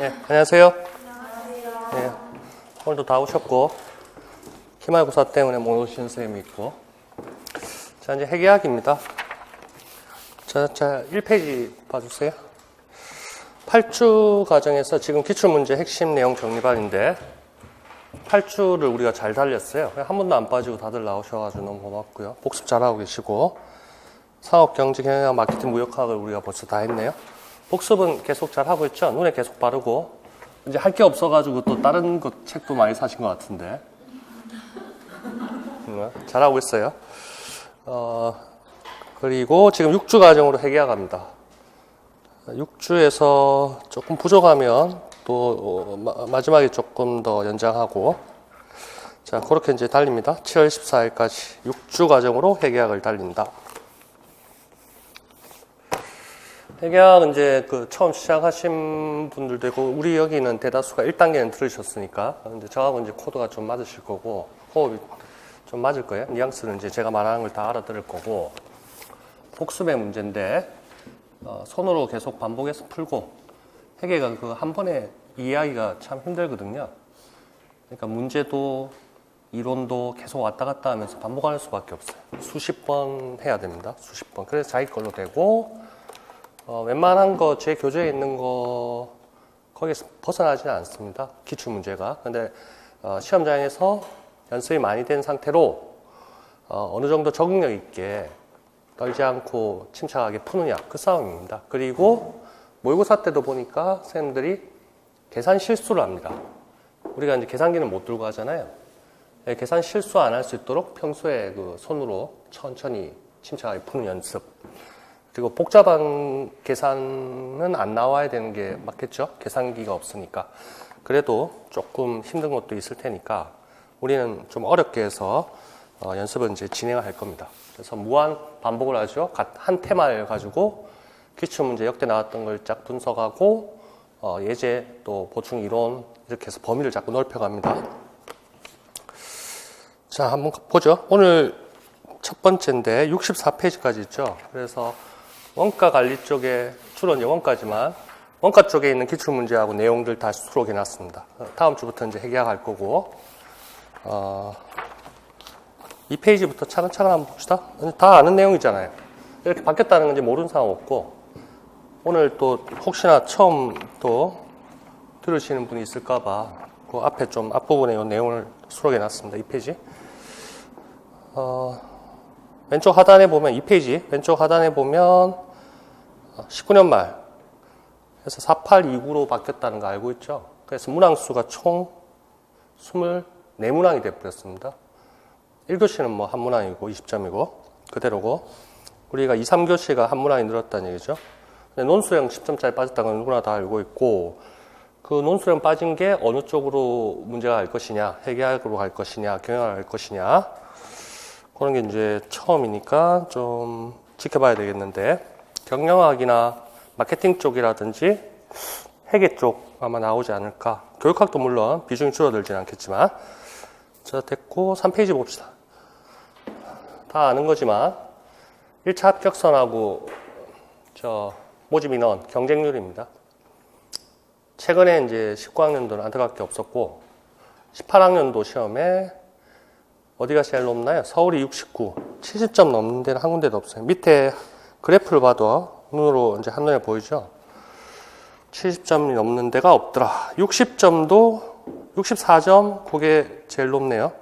네, 안녕하세요. 네, 오늘도 다 오셨고, 기말고사 때문에 못 오신 선생님이 있고. 자, 이제 회계학입니다. 자, 1페이지 봐주세요. 8주 과정에서 지금 기출문제 핵심 내용 정리반인데, 8주를 우리가 잘 달렸어요. 한 번도 안 빠지고 다들 나오셔가지고 너무 고맙고요. 복습 잘하고 계시고, 사업, 경제, 경영학, 마케팅, 무역학을 우리가 벌써 다 했네요. 복습은 계속 잘하고 있죠? 눈에 계속 바르고. 이제 할 게 없어가지고 또 다른 것 책도 많이 사신 것 같은데. 잘하고 있어요. 그리고 지금 6주 과정으로 회계학합니다. 6주에서 조금 부족하면 또 마지막에 조금 더 연장하고. 자, 그렇게 이제 달립니다. 7월 14일까지 6주 과정으로 회계학을 달린다. 회계학은 이제 처음 시작하신 분들도 있고, 우리 여기는 대다수가 1단계는 들으셨으니까. 근데 저하고 이제 코드가 좀 맞으실 거고, 호흡이 좀 맞을 거예요. 뉘앙스는 이제 제가 말하는 걸 다 알아들을 거고, 복습의 문제인데, 손으로 계속 반복해서 풀고, 회계가 한 번에 이해하기가 참 힘들거든요. 그러니까 문제도, 이론도 계속 왔다 갔다 하면서 반복할 수밖에 없어요. 수십 번 해야 됩니다. 수십 번. 그래서 자기 걸로 되고, 웬만한 거, 제 교재에 있는 거, 거기에서 벗어나지는 않습니다. 기출문제가. 근데, 시험장에서 연습이 많이 된 상태로, 어느 정도 적응력 있게 떨지 않고 침착하게 푸느냐. 그 싸움입니다. 그리고, 모의고사 때도 보니까 선생님들이 계산 실수를 합니다. 우리가 이제 계산기는 못 들고 하잖아요. 계산 실수 안 할 수 있도록 평소에 손으로 천천히 침착하게 푸는 연습. 그리고 복잡한 계산은 안 나와야 되는 게 맞겠죠? 계산기가 없으니까. 그래도 조금 힘든 것도 있을 테니까 우리는 좀 어렵게 해서 연습을 이제 진행을 할 겁니다. 그래서 무한 반복을 하죠. 한 테마를 가지고 기출문제 역대 나왔던 걸 쫙 분석하고 예제 또 보충 이론 이렇게 해서 범위를 자꾸 넓혀갑니다. 자, 한번 보죠. 오늘 첫 번째인데 64페이지까지 있죠. 그래서 원가 관리 쪽에 주로 이제 원가지만 원가 쪽에 있는 기출문제하고 내용들 다 수록해 놨습니다. 다음 주부터 이제 회계할 거고 2페이지부터 차근차근 한번 봅시다. 다 아는 내용이잖아요. 이렇게 바뀌었다는 건 이제 모르는 사람 없고 오늘 또 혹시나 처음 또 들으시는 분이 있을까봐 그 앞에 좀 앞부분에 이 내용을 수록해 놨습니다. 2페이지. 왼쪽 하단에 보면 2페이지 왼쪽 하단에 보면 19년 말 그래서 4829로 바뀌었다는 거 알고 있죠? 그래서 문항수가 총 24문항이 되어버렸습니다. 1교시는 뭐 한 문항이고 20점이고 그대로고 우리가 2, 3교시가 한 문항이 늘었다는 얘기죠. 근데 논술형 10점짜리 빠졌다는 건 누구나 다 알고 있고 그 논술형 빠진 게 어느 쪽으로 문제가 갈 것이냐 회계학으로 갈 것이냐 경영학으로 갈 것이냐 그런 게 이제 처음이니까 좀 지켜봐야 되겠는데 경영학이나 마케팅 쪽이라든지 회계 쪽 아마 나오지 않을까. 교육학도 물론 비중이 줄어들진 않겠지만 자 됐고 3페이지 봅시다. 다 아는 거지만 1차 합격선하고 모집 인원 경쟁률입니다. 최근에 이제 19학년도는 안타깝게 없었고 18학년도 시험에 어디가 제일 높나요? 서울이 69, 70점 넘는 데는 한 군데도 없어요. 밑에 그래프를 봐도 눈으로 이제 한눈에 보이죠? 70점이 넘는 데가 없더라. 60점도 64점, 그게 제일 높네요.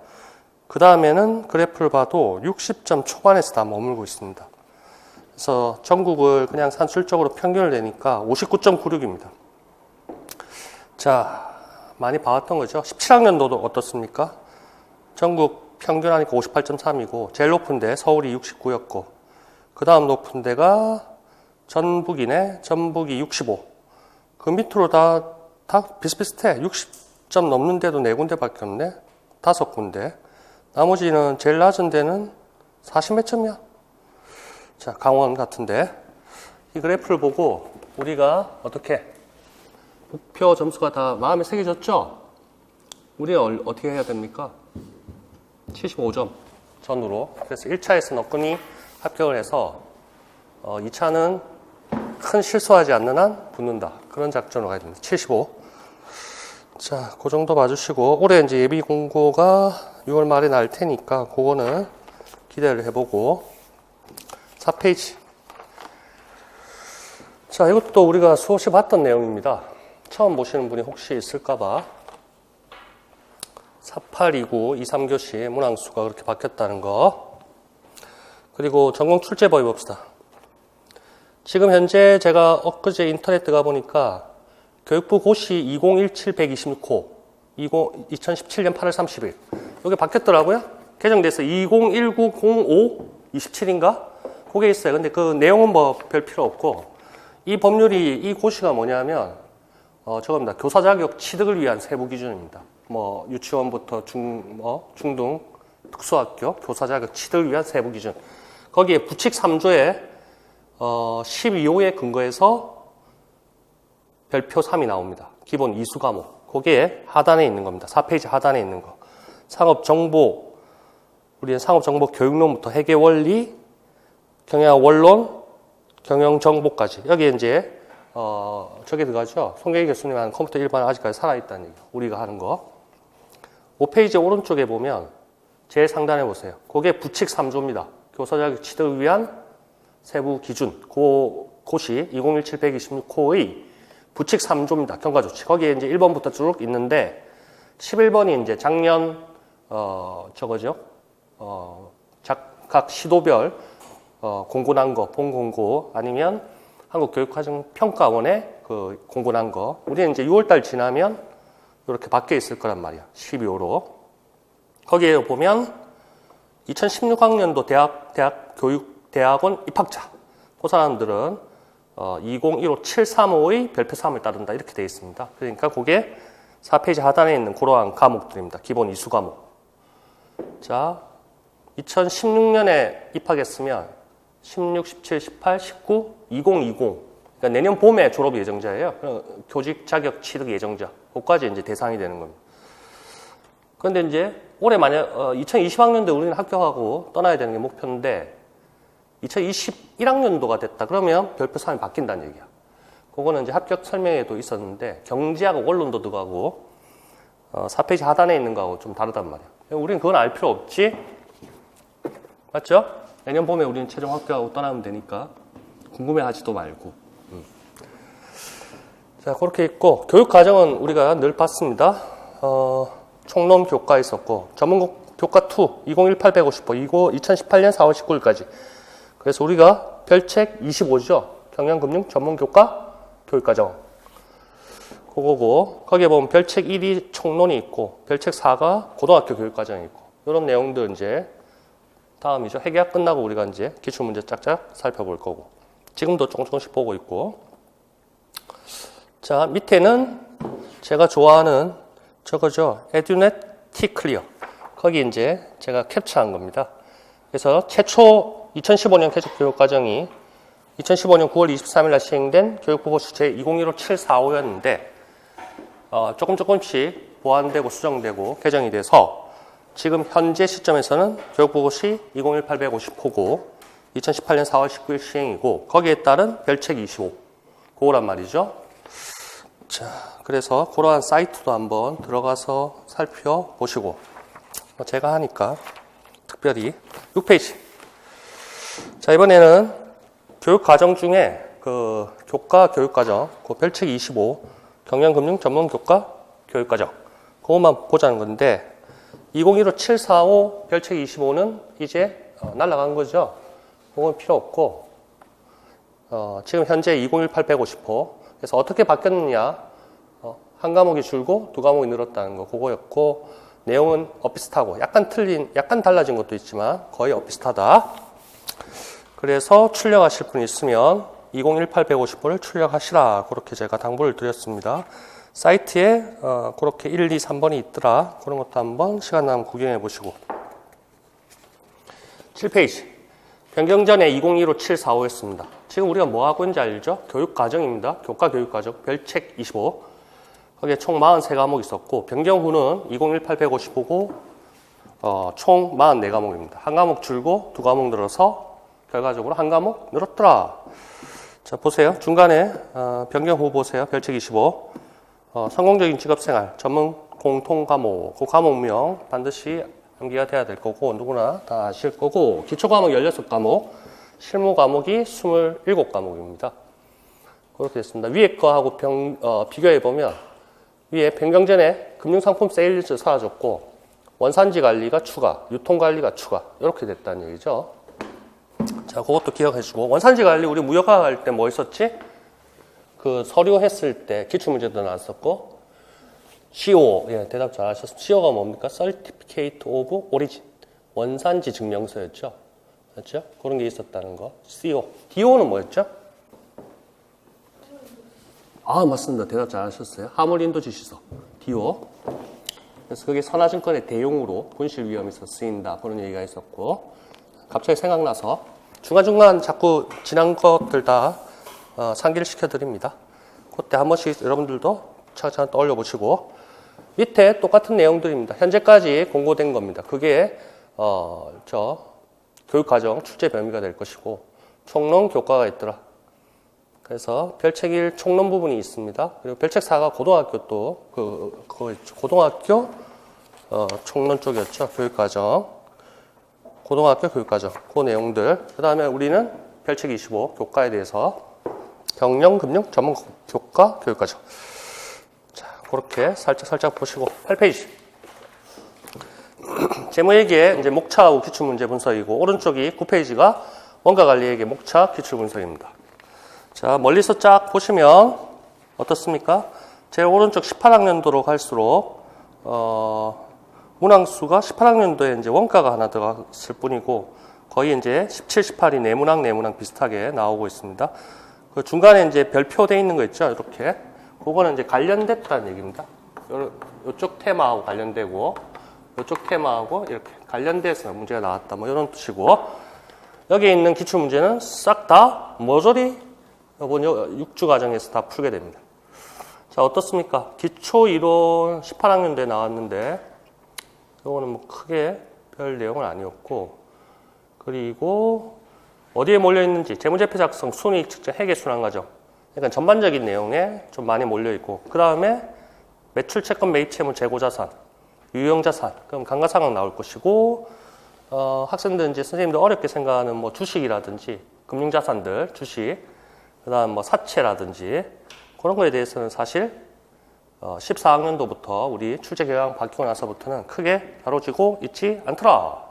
그 다음에는 그래프를 봐도 60점 초반에서 다 머물고 있습니다. 그래서 전국을 그냥 산술적으로 평균을 내니까 59.96입니다. 자, 많이 봐왔던 거죠? 17학년도도 어떻습니까? 전국 평균하니까 58.3이고 제일 높은 데 서울이 69였고 그 다음 높은 데가 전북이네. 전북이 65. 그 밑으로 다 비슷비슷해. 60점 넘는 데도 4군데 밖에 없네. 5군데. 나머지는 제일 낮은 데는 40몇 점이야. 자, 강원 같은데 이 그래프를 보고 우리가 어떻게 목표 점수가 다 마음에 새겨졌죠? 우리가 어떻게 해야 됩니까? 75점 전후로. 그래서 1차에서 너끈히 합격을 해서 2차는 큰 실수하지 않는 한 붙는다. 그런 작전으로 가야 됩니다. 75. 자, 그 정도 봐주시고, 올해 이제 예비 공고가 6월 말에 날 테니까, 그거는 기대를 해보고, 4페이지. 자, 이것도 우리가 수없이 봤던 내용입니다. 처음 보시는 분이 혹시 있을까봐. 4829, 23교시 문항수가 그렇게 바뀌었다는 거. 그리고 전공 출제법이 봅시다. 지금 현재 제가 엊그제 인터넷 들어가 보니까 교육부 고시 2017-126호 2017년 8월 30일 이게 바뀌었더라고요. 개정돼서 2019-05-27인가? 그게 있어요. 근데 그 내용은 뭐 별 필요 없고 이 법률이 이 고시가 뭐냐면 저겁니다. 교사 자격 취득을 위한 세부 기준입니다. 뭐 유치원부터 중등 특수학교 교사 자격 취득을 위한 세부 기준. 거기에 부칙 3조에 12호에 근거해서 별표 3이 나옵니다. 기본 이수 과목. 거기에 하단에 있는 겁니다. 4페이지 하단에 있는 거. 상업정보, 우리는 상업정보 교육론부터 회계원리, 경영원론, 경영정보까지. 여기에 이제, 저게 들어가죠. 송계희 교수님 하는 컴퓨터 일반은 아직까지 살아있다는 얘기예요. 우리가 하는 거. 5페이지 오른쪽에 보면 제일 상단에 보세요. 그게 부칙 3조입니다. 교사 자격 취득을 위한 세부 기준. 고시 2017-126호의 부칙 3조입니다. 경과조치. 거기에 이제 1번부터 쭉 있는데 11번이 이제 작년 저거죠. 각 시도별 공고 난 거, 본공고 아니면 한국교육과정평가원에 그 공고 난 거. 우리는 이제 6월달 지나면 이렇게 바뀌어 있을 거란 말이야. 12호로. 거기에 보면 2016학년도 대학원 입학자. 그 사람들은 2015-735의 별표 3을 따른다. 이렇게 되어 있습니다. 그러니까 그게 4페이지 하단에 있는 그러한 과목들입니다. 기본 이수 과목. 자, 2016년에 입학했으면 16, 17, 18, 19, 2020. 그러니까 내년 봄에 졸업 예정자예요. 교직 자격 취득 예정자. 그것까지 이제 대상이 되는 겁니다. 그런데 이제 올해 만약 2020학년도에 우리는 합격하고 떠나야 되는 게 목표인데 2021학년도가 됐다. 그러면 별표 3이 바뀐다는 얘기야. 그거는 이제 합격 설명회도 있었는데 경제하고 원론도 들어가고 4페이지 하단에 있는 거하고 좀 다르단 말이야. 우리는 그건 알 필요 없지. 맞죠? 내년 봄에 우리는 최종 합격하고 떠나면 되니까 궁금해하지도 말고. 자, 그렇게 있고 교육과정은 우리가 늘 봤습니다. 총론 교과 있었고 전문 교과 2 2018-150호 이거 2018년 4월 19일까지. 그래서 우리가 별책 25죠. 경영금융 전문교과 교육과정. 그거고 거기에 보면 별책 1이 총론이 있고 별책 4가 고등학교 교육과정이 있고 이런 내용들 이제 다음이죠. 회계학 끝나고 우리가 이제 기출문제 짝짝 살펴볼 거고 지금도 조금씩 보고 있고 자 밑에는 제가 좋아하는 저거죠. 에듀넷 T클리어. 거기 이제 제가 캡처한 겁니다. 그래서 최초 2015년 개척교육과정이 2015년 9월 23일 날 시행된 교육보고서 제2015-745였는데 조금씩 보완되고 수정되고 개정이 돼서 지금 현재 시점에서는 교육보고시 2018-150호고 2018년 4월 19일 시행이고 거기에 따른 별책 25 그거란 말이죠. 자, 그래서 그러한 사이트도 한번 들어가서 살펴보시고 제가 하니까 특별히 6페이지. 자, 이번에는 교육과정 중에 그 교과 교육과정, 그 별책 25, 경영금융 전문교과 교육과정. 그것만 보자는 건데, 2015-745 별책 25는 이제 날아간 거죠. 그건 필요 없고, 지금 현재 2018-150호. 그래서 어떻게 바뀌었느냐, 한 과목이 줄고 두 과목이 늘었다는 거, 그거였고, 내용은 비슷하고, 약간 달라진 것도 있지만, 거의 비슷하다. 그래서 출력하실 분 있으면 2018-150호를 출력하시라. 그렇게 제가 당부를 드렸습니다. 사이트에 그렇게 1, 2, 3번이 있더라. 그런 것도 한번 시간 나면 구경해 보시고. 7페이지. 변경 전에 2015-745였습니다. 지금 우리가 뭐 하고 있는지 알죠? 교육과정입니다. 교과 교육과정. 별책 25. 거기에 총 43과목 있었고, 변경 후는 2018-150호고, 총 44과목입니다. 한 과목 줄고 두 과목 늘어서 결과적으로 한 과목 늘었더라. 자, 보세요. 중간에 변경 후 보세요. 별책 25. 성공적인 직업생활, 전문 공통 과목, 그 과목명 반드시 암기가 돼야 될 거고, 누구나 다 아실 거고, 기초 과목 16과목, 실무 과목이 27과목입니다. 그렇게 됐습니다. 위에 거하고 비교해보면, 위에 변경전에 금융상품 세일즈 사라졌고, 원산지 관리가 추가, 유통 관리가 추가, 이렇게 됐다는 얘기죠. 자, 그것도 기억해주고, 원산지 관리 우리 무역화 할 때 뭐 있었지? 그 서류 했을 때 기출문제도 나왔었고, CO, 예, 대답 잘 하셨습니다. CO가 뭡니까? Certificate of Origin. 원산지 증명서였죠. 맞죠? 그런 게 있었다는 거. CO. DO는 뭐였죠? 아, 맞습니다. 대답 잘 하셨어요. 화물인도 지시서. DO. 그래서 그게 선화증권의 대용으로 분실 위험이 있어 쓰인다. 그런 얘기가 있었고. 갑자기 생각나서 중간중간 자꾸 지난 것들 다 상기를 시켜드립니다. 그때 한 번씩 여러분들도 차근차근 떠올려 보시고, 밑에 똑같은 내용들입니다. 현재까지 공고된 겁니다. 그게 교육과정 출제 범위가 될 것이고, 총론 교과가 있더라. 그래서 별책 1 총론 부분이 있습니다. 그리고 별책 4가 고등학교 또 고등학교 총론 쪽이었죠. 교육과정, 고등학교 교육과정 그 내용들. 그 다음에 우리는 별책 25 교과에 대해서 경영, 금융, 전문 교과, 교육과정. 자, 그렇게 살짝 보시고 8페이지. 재무회계 이제 목차하고 기출문제 분석이고, 오른쪽이 9페이지가 원가관리회계 목차 기출 분석입니다. 자, 멀리서 쫙 보시면 어떻습니까? 제일 오른쪽 18학년도로 갈수록 문항수가 18학년도에 이제 원가가 하나 들어갔을 뿐이고, 거의 이제 17, 18이 내문항 비슷하게 나오고 있습니다. 그 중간에 이제 별표 돼 있는 거 있죠? 이렇게. 그거는 이제 관련됐다는 얘기입니다. 요쪽 테마하고 관련되고, 요쪽 테마하고 이렇게 관련돼서 문제가 나왔다. 뭐 이런 뜻이고, 여기 있는 기출문제는 싹 다 모조리 이번 6주 과정에서 다 풀게 됩니다. 자, 어떻습니까? 기초 이론 18학년도에 나왔는데, 이거는 뭐 크게 별 내용은 아니었고, 그리고 어디에 몰려있는지, 재무제표 작성, 순이익 측정, 회계 순환 과정. 그러니까 전반적인 내용에 좀 많이 몰려있고, 그 다음에 매출, 채권, 매입, 채무, 재고자산, 유형자산, 그럼 감가상각 나올 것이고, 학생들 이제 선생님들 어렵게 생각하는 뭐 주식이라든지, 금융자산들, 주식, 그 다음 뭐 사채라든지, 그런 거에 대해서는 사실 14학년도부터 우리 출제 경향 바뀌고 나서부터는 크게 다뤄지고 있지 않더라.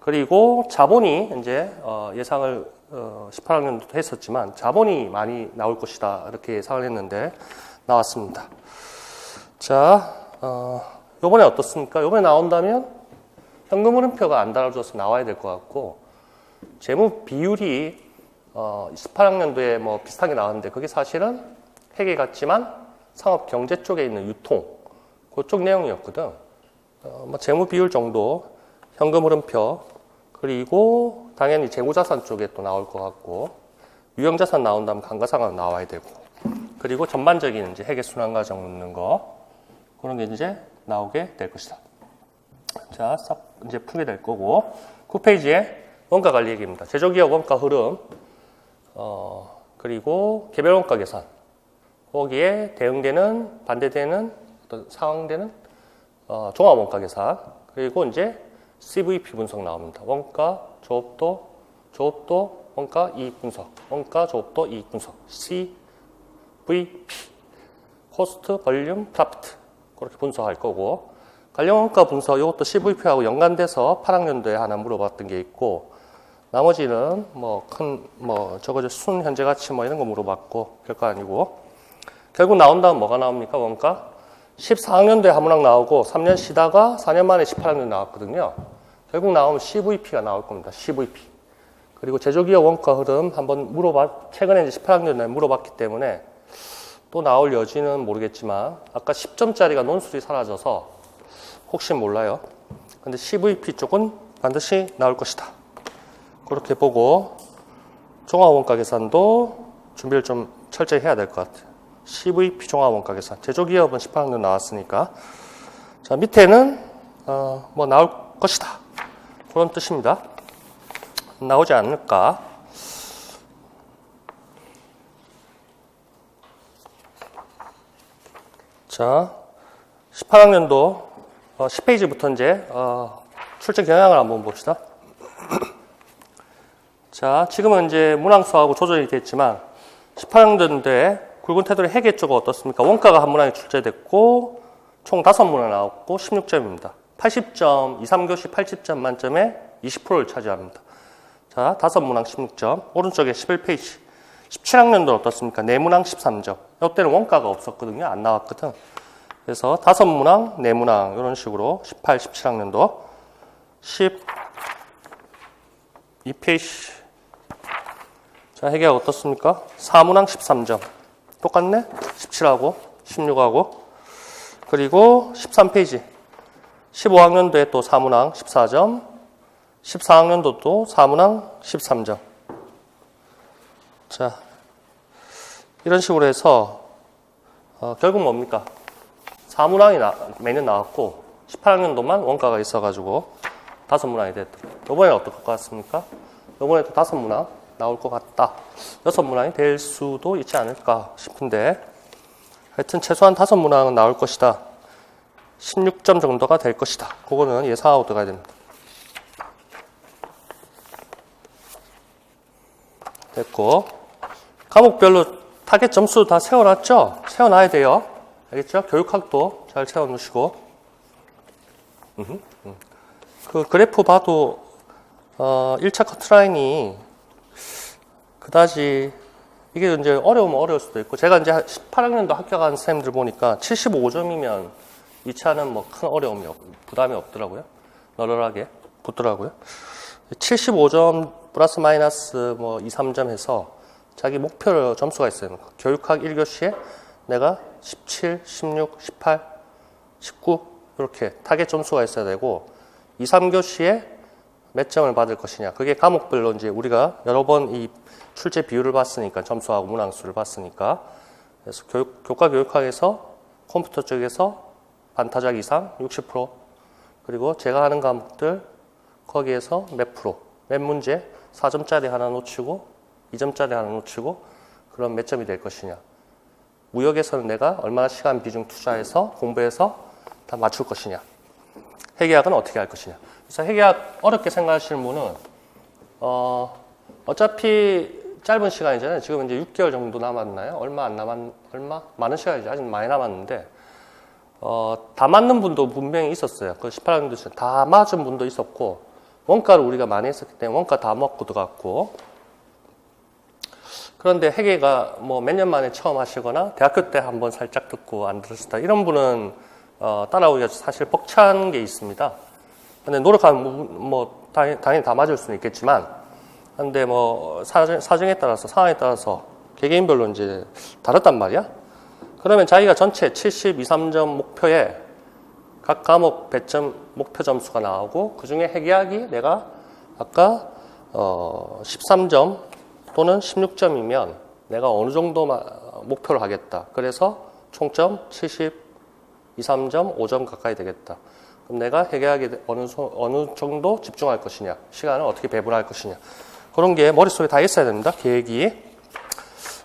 그리고 자본이 이제 예상을 18학년도도 했었지만 자본이 많이 나올 것이다, 이렇게 예상을 했는데 나왔습니다. 자, 요번에 어떻습니까? 요번에 나온다면 현금 흐름표가 안 달아줘서 나와야 될 것 같고, 재무 비율이 18학년도에 뭐 비슷하게 나왔는데, 그게 사실은 회계 같지만 상업 경제 쪽에 있는 유통, 그쪽 내용이었거든. 뭐 재무 비율 정도, 현금 흐름표, 그리고 당연히 재고자산 쪽에 또 나올 것 같고, 유형자산 나온다면 감가상각 나와야 되고, 그리고 전반적인 이제 회계 순환 과정 넣는 거, 그런 게 이제 나오게 될 것이다. 자, 싹 이제 풀게 될 거고, 9페이지에 원가 관리 얘기입니다. 제조기업 원가 흐름, 그리고 개별 원가 계산, 거기에 대응되는, 반대되는, 어떤 상황되는 종합 원가 계산, 그리고 이제 CVP 분석 나옵니다. 원가, 조업도, 원가, 이익 분석, 원가, 조업도, 이익 분석, CVP, 코스트, 볼륨, 프로피트, 그렇게 분석할 거고, 관련 원가 분석, 이것도 CVP하고 연관돼서 8학년도에 하나 물어봤던 게 있고, 나머지는 저거 순 현재 가치 뭐 이런 거 물어봤고, 별거 아니고, 결국 나온다면 뭐가 나옵니까? 원가? 14학년도에 한 문항 나오고 3년 쉬다가 4년 만에 18학년 나왔거든요. 결국 나오면 CVP가 나올 겁니다. CVP. 그리고 제조기업 원가 흐름 한번 최근에 이제 18학년에 물어봤기 때문에 또 나올 여지는 모르겠지만, 아까 10점짜리가 논술이 사라져서 혹시 몰라요. 근데 CVP 쪽은 반드시 나올 것이다. 그렇게 보고, 종합원가 계산도 준비를 좀 철저히 해야 될 것 같아요. CVP 종합원가 계산. 제조기업은 18학년 나왔으니까. 자, 밑에는, 뭐 나올 것이다. 그런 뜻입니다. 나오지 않을까. 자, 18학년도 10페이지부터 이제 출제 경향을 한번 봅시다. 자, 지금은 이제 문항수하고 조정이 됐지만 18학년도에 굵은 테두리 해계 쪽은 어떻습니까? 원가가 한 문항이 출제됐고 총 5문항 나왔고 16점입니다. 80점, 2, 3교시 80점 만점에 20%를 차지합니다. 자, 5문항 16점, 오른쪽에 11페이지. 17학년도는 어떻습니까? 4문항 13점. 이때는 원가가 없었거든요. 안 나왔거든. 그래서 5문항, 4문항 이런 식으로 18, 17학년도 12페이지. 자, 해계가 어떻습니까? 4문항 13점. 똑같네? 17하고 16하고. 그리고 13페이지. 15학년도에 또 4문항 14점. 14학년도도 4문항 13점. 자, 이런 식으로 해서 결국 뭡니까? 4문항이 매년 나왔고 18학년도만 원가가 있어가지고 5문항이 됐다. 이번에는 어떨 것 같습니까? 이번에도 5문항 나올 것 같다. 6문항이 될 수도 있지 않을까 싶은데 하여튼 최소한 5문항은 나올 것이다. 16점 정도가 될 것이다. 그거는 예상하고 들어가야 됩니다. 됐고, 과목별로 타겟 점수 다 세워놨죠? 세워놔야 돼요. 알겠죠? 교육학도 잘 세워놓으시고. 그 그래프 봐도 1차 커트라인이 그다지 이게 이제 어려우면 어려울 수도 있고, 제가 이제 18학년도 합격한 선생님들 보니까 75점이면 2차는 뭐 큰 어려움이 부담이 없더라고요. 널널하게 붙더라고요. 75점 플러스 마이너스 뭐 2, 3점 해서 자기 목표 점수가 있어요. 교육학 1교시에 내가 17, 16, 18, 19 이렇게 타겟 점수가 있어야 되고 2, 3교시에 몇 점을 받을 것이냐. 그게 과목별로 이제 우리가 여러 번 이 출제 비율을 봤으니까 점수하고 문항수를 봤으니까 그래서 교과 교육학에서 컴퓨터 쪽에서 반타작 이상 60% 그리고 제가 하는 과목들 거기에서 몇 프로, 몇 문제 4점짜리 하나 놓치고 2점짜리 하나 놓치고 그럼 몇 점이 될 것이냐. 무역에서는 내가 얼마나 시간 비중 투자해서 공부해서 다 맞출 것이냐. 회계학은 어떻게 할 것이냐. 그래서 회계학 어렵게 생각하시는 분은 어차피 짧은 시간이잖아요. 지금 이제 6개월 정도 남았나요? 얼마 많은 시간이죠. 아직 많이 남았는데 다 맞는 분도 분명히 있었어요. 그 18학년도 다 맞은 분도 있었고 원가를 우리가 많이 했었기 때문에 원가 다 먹고 들어갔고 그런데 회계가 뭐 몇 년 만에 처음 하시거나 대학교 때 한번 살짝 듣고 안 들으시다 이런 분은 따라오기가 사실 벅찬 게 있습니다. 근데 노력하면 뭐 당연히 다 맞을 수는 있겠지만 근데 뭐 사정에 따라서 상황에 따라서 개개인별로 이제 다르단 말이야. 그러면 자기가 전체 72, 3점 목표에 각 과목 100점 목표 점수가 나오고 그중에 회계학이 내가 아까 13점 또는 16점이면 내가 어느 정도 목표를 하겠다. 그래서 총점 72, 3점, 5점 가까이 되겠다. 그럼 내가 회계학에 어느 정도 집중할 것이냐, 시간을 어떻게 배분할 것이냐. 그런 게 머릿속에 다 있어야 됩니다. 계획이.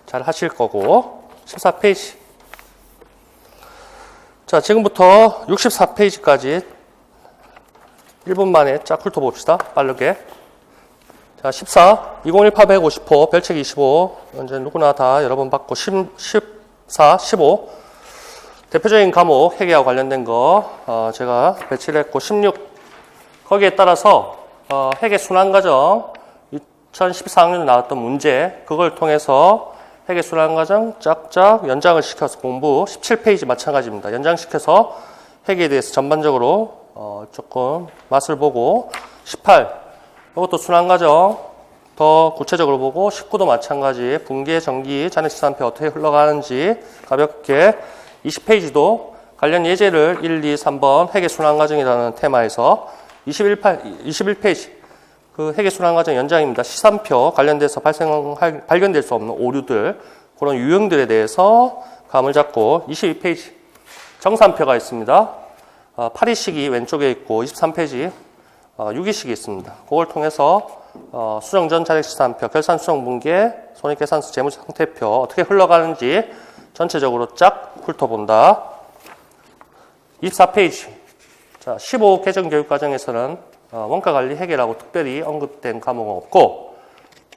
잘 하실 거고. 14페이지. 자, 지금부터 64페이지까지 1분 만에 쫙 훑어봅시다. 빠르게. 자, 14, 2018, 150호, 별책 25. 이제 누구나 다 여러 번 받고, 14, 15. 대표적인 과목, 회계와 관련된 거, 제가 배치를 했고, 16. 거기에 따라서, 회계 순환과정, 2014학년에 나왔던 문제, 그걸 통해서 회계 순환과정 쫙쫙 연장을 시켜서 공부 17페이지 마찬가지입니다. 연장시켜서 회계에 대해서 전반적으로 조금 맛을 보고 18 이것도 순환과정 더 구체적으로 보고 19도 마찬가지 분계, 정기, 잔액시산표 어떻게 흘러가는지 가볍게 20페이지도 관련 예제를 1, 2, 3번 회계 순환과정이라는 테마에서 21페이지 그 회계순환과정 연장입니다. 시산표 관련돼서 발견될 수 없는 오류들, 그런 유형들에 대해서 감을 잡고 22페이지 정산표가 있습니다. 8위식이 왼쪽에 있고 23페이지 6위식이 있습니다. 그걸 통해서 수정전 자력시산표, 결산수정분계, 손익계산서 재무상태표 어떻게 흘러가는지 전체적으로 쫙 훑어본다. 24페이지. 자, 15 개정 교육 과정에서는 원가 관리 해결하고 특별히 언급된 과목은 없고,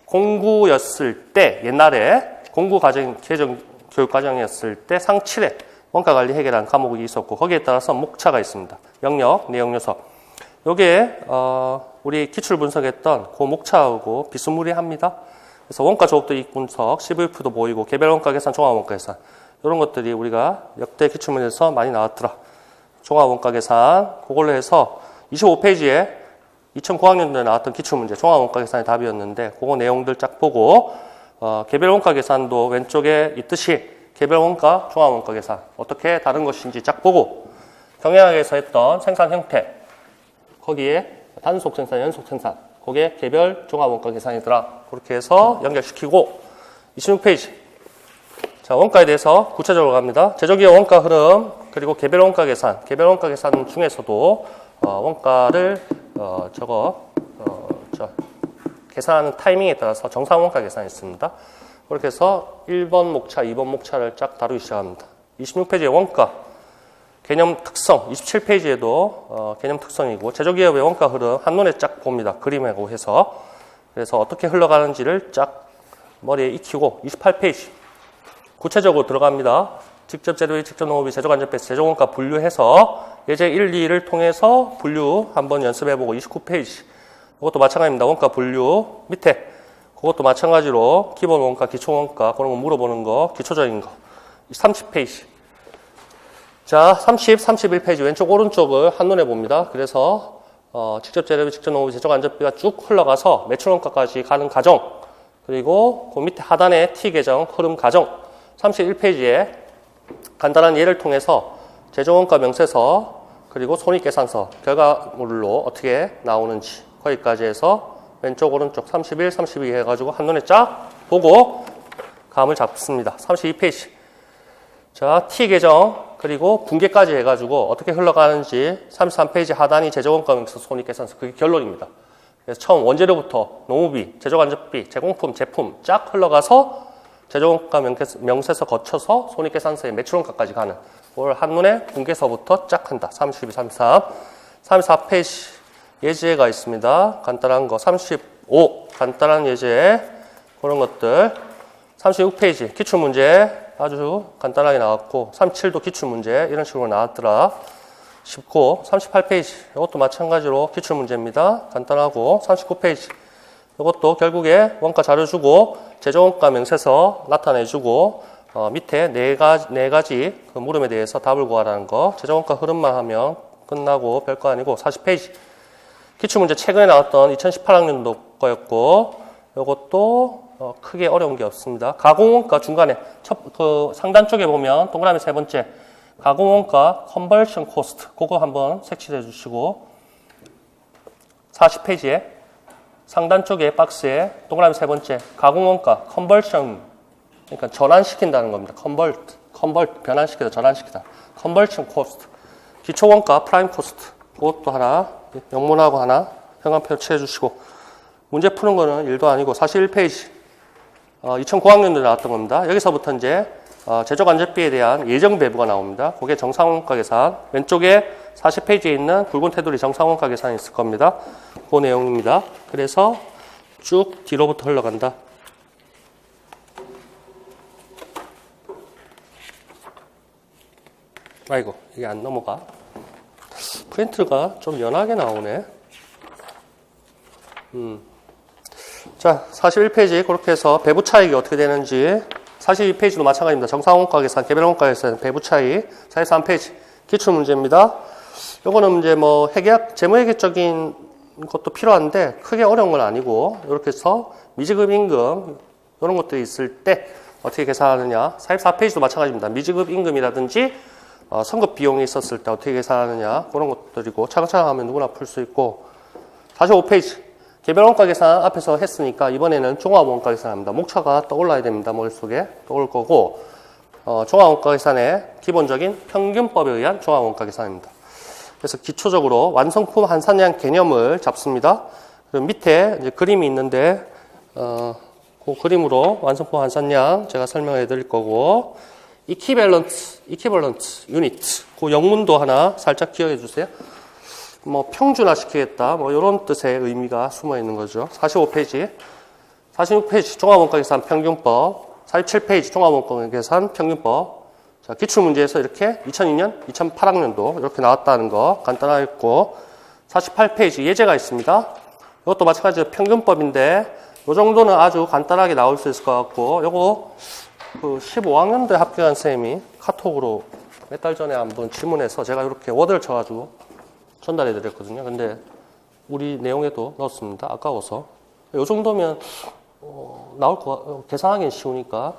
공구였을 때, 옛날에 공구 과정, 개정 교육 과정이었을 때 상 7회 원가 관리 해결한 과목이 있었고, 거기에 따라서 목차가 있습니다. 영역, 내용 요소. 요게, 우리 기출 분석했던 그 목차하고 비스무리합니다. 그래서 원가 조합도 이익 분석, CVP도 보이고, 개별 원가 계산, 종합 원가 계산. 이런 것들이 우리가 역대 기출문제에서 많이 나왔더라. 종합 원가 계산, 그걸로 해서 25페이지에 2009학년도에 나왔던 기출문제, 종합 원가 계산의 답이었는데, 그거 내용들 쫙 보고, 개별 원가 계산도 왼쪽에 있듯이 개별 원가, 종합 원가 계산 어떻게 다른 것인지 쫙 보고, 경영학에서 했던 생산 형태, 거기에 단속 생산, 연속 생산, 거기에 개별 종합 원가 계산이더라. 그렇게 해서 연결시키고, 26페이지. 자, 원가에 대해서 구체적으로 갑니다. 제조기업 원가 흐름, 그리고 개별 원가 계산. 개별 원가 계산 중에서도 원가를 계산하는 타이밍에 따라서 정상 원가 계산이 있습니다. 그렇게 해서 1번 목차, 2번 목차를 쫙 다루기 시작합니다. 26페이지에 원가, 개념 특성, 27페이지에도 개념 특성이고, 제조기업의 원가 흐름 한눈에 쫙 봅니다. 그림하고 해서. 그래서 어떻게 흘러가는지를 쫙 머리에 익히고, 28페이지. 구체적으로 들어갑니다. 직접 재료비, 직접 농업비, 제조간접비, 제조원가 분류해서 예제 1, 2를 통해서 분류 한번 연습해보고 29페이지. 이것도 마찬가지입니다. 원가 분류 밑에 그것도 마찬가지로 기본 원가, 기초 원가 그런 거 물어보는 거, 기초적인 거. 30페이지. 자, 30, 31페이지 왼쪽 오른쪽을 한눈에 봅니다. 그래서 직접 재료비, 직접 농업비, 제조간접비가 쭉 흘러가서 매출 원가까지 가는 과정, 그리고 그 밑에 하단에 T 계정 흐름 과정. 31페이지에 간단한 예를 통해서 제조원가 명세서 그리고 손익계산서 결과물로 어떻게 나오는지 거기까지 해서 왼쪽 오른쪽 31, 32 해가지고 한눈에 쫙 보고 감을 잡습니다. 32페이지. 자, T 계정 그리고 분계까지 해가지고 어떻게 흘러가는지 33페이지 하단이 제조원가 명세서 손익계산서 그게 결론입니다. 그래서 처음 원재료부터 농업비, 제조간접비, 제공품, 제품 쫙 흘러가서 제조원가 명세서 거쳐서 손익계산서의 매출원가까지 가는 그걸 한눈에 분계서부터 쫙 한다. 32, 33. 34페이지 예제가 있습니다. 간단한 거. 35 간단한 예제 그런 것들. 36페이지 기출문제 아주 간단하게 나왔고 37도 기출문제 이런 식으로 나왔더라. 19, 38페이지 이것도 마찬가지로 기출문제입니다. 간단하고 39페이지 이것도 결국에 원가 자료 주고 제조원가 명세서 나타내주고 밑에 네 가지 그 물음에 대해서 답을 구하라는 거. 제조원가 흐름만 하면 끝나고 별거 아니고 40페이지 기출문제 최근에 나왔던 2018학년도 거였고 이것도 크게 어려운 게 없습니다. 가공원가 중간에 상단 쪽에 보면 동그라미 세 번째 가공원가 컨버션 코스트 그거 한번 색칠해 주시고 40페이지에 상단 쪽에 박스에 동그라미 세 번째 가공원가 컨버션 그러니까 전환시킨다는 겁니다. 컨버트 변환시키다 전환시키다 컨버션 코스트 기초원가 프라임 코스트 그것도 하나 영문하고 하나 형광펜 칠해 주시고 문제 푸는 거는 일도 아니고 41페이지 2009학년도에 나왔던 겁니다. 여기서부터 이제 제조간접비에 대한 예정 배부가 나옵니다. 그게 정상원가 계산 왼쪽에 40페이지에 있는 굵은 테두리 정상원가 계산이 있을 겁니다. 그 내용입니다. 그래서 쭉 뒤로부터 흘러간다. 아이고 이게 안 넘어가. 프린트가 좀 연하게 나오네. 자 41페이지 그렇게 해서 배부 차익이 어떻게 되는지 42페이지도 마찬가지입니다. 정상원가 계산, 개별원가 계산, 배부 차익 43페이지 기출문제입니다. 요거는 이제 뭐 재무회계적인 것도 필요한데 크게 어려운 건 아니고 이렇게 해서 미지급 임금 이런 것들이 있을 때 어떻게 계산하느냐 44페이지도 마찬가지입니다. 미지급 임금이라든지 선급 비용이 있었을 때 어떻게 계산하느냐 그런 것들이고 차근차근 하면 누구나 풀 수 있고 45페이지 개별원가 계산 앞에서 했으니까 이번에는 종합원가 계산합니다. 목차가 떠올라야 됩니다. 머릿속에 떠올 거고 종합원가 계산의 기본적인 평균법에 의한 종합원가 계산입니다. 그래서 기초적으로 완성품 한산량 개념을 잡습니다. 그리고 밑에 이제 그림이 있는데 그 그림으로 완성품 한산량 제가 설명해 드릴 거고 이퀴벌런트 유니트. 그 영문도 하나 살짝 기억해 주세요. 뭐 평준화 시키겠다. 뭐 이런 뜻의 의미가 숨어 있는 거죠. 45페이지. 46페이지 종합원가계산 평균법. 47페이지 종합원가계산 평균법. 자, 기출문제에서 이렇게 2002년, 2008학년도 이렇게 나왔다는 거 간단하게 했고 48페이지 예제가 있습니다. 이것도 마찬가지로 평균법인데 이 정도는 아주 간단하게 나올 수 있을 것 같고 요거 그 15학년도에 합격한 쌤이 카톡으로 몇 달 전에 한번 질문해서 제가 이렇게 워드를 쳐가지고 전달해 드렸거든요. 근데 우리 내용에도 넣었습니다. 아까워서. 이 정도면 나올 거 계산하기는 쉬우니까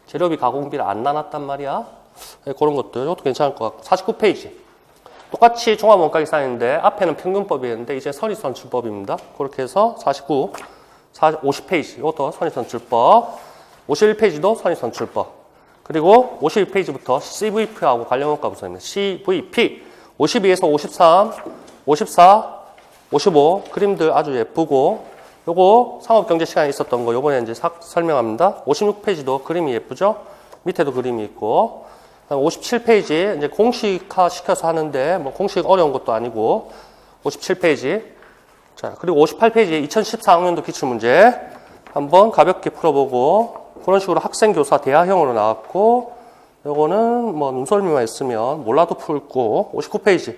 재료비 가공비를 안 나눴단 말이야. 그런 것들 이것도 괜찮을 것 같고 49페이지 똑같이 종합원가계산인데 앞에는 평균법이었는데 이제 선의선출법입니다. 그렇게 해서 49, 50페이지 이것도 선의선출법 51페이지도 선의선출법 그리고 51페이지부터 CVP하고 관련 원가 분석입니다. CVP 52에서 53, 54, 55 그림들 아주 예쁘고 요거 상업경제 시간에 있었던 거 요번에 이제 설명합니다. 56페이지도 그림이 예쁘죠? 밑에도 그림이 있고 57페이지 이제 공식화 시켜서 하는데 뭐 공식 어려운 것도 아니고 57페이지 자 그리고 58페이지 2014학년도 기출문제 한번 가볍게 풀어보고 그런 식으로 학생 교사 대화형으로 나왔고 요거는 뭐 눈썰미만 있으면 몰라도 풀고 59페이지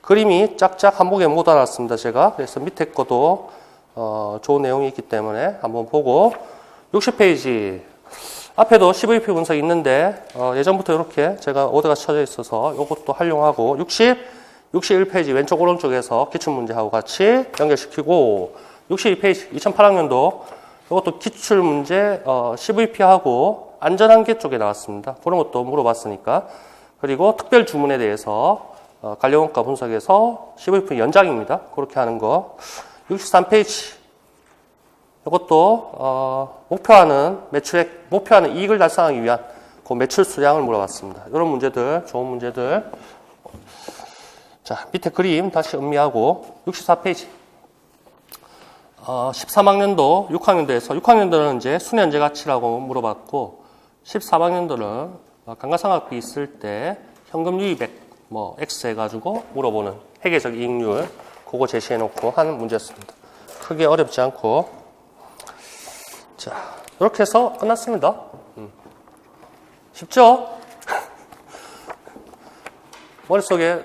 그림이 짝짝 한복에 못 알았습니다 제가 그래서 밑에 것도 좋은 내용이 있기 때문에 한번 보고 60페이지 앞에도 CVP 분석이 있는데 예전부터 이렇게 제가 오더가 쳐져 있어서 이것도 활용하고 61페이지 왼쪽 오른쪽에서 기출문제하고 같이 연결시키고 62페이지 2008학년도 이것도 기출문제 CVP하고 안전한계 쪽에 나왔습니다. 그런 것도 물어봤으니까 그리고 특별 주문에 대해서 관련원가 분석에서 CVP 연장입니다. 그렇게 하는 거 63페이지 이것도 목표하는 매출액, 목표하는 이익을 달성하기 위한 그 매출 수량을 물어봤습니다. 이런 문제들, 좋은 문제들. 자, 밑에 그림 다시 음미하고 64페이지. 13학년도, 6학년도에서 6학년도는 이제 순현재 가치라고 물어봤고 13학년도는 감가상각비 있을 때 현금 유입액 뭐 X 해가지고 물어보는 회계적 이익률 그거 제시해놓고 하는 문제였습니다. 크게 어렵지 않고 자 이렇게 해서 끝났습니다. 쉽죠? 머릿속에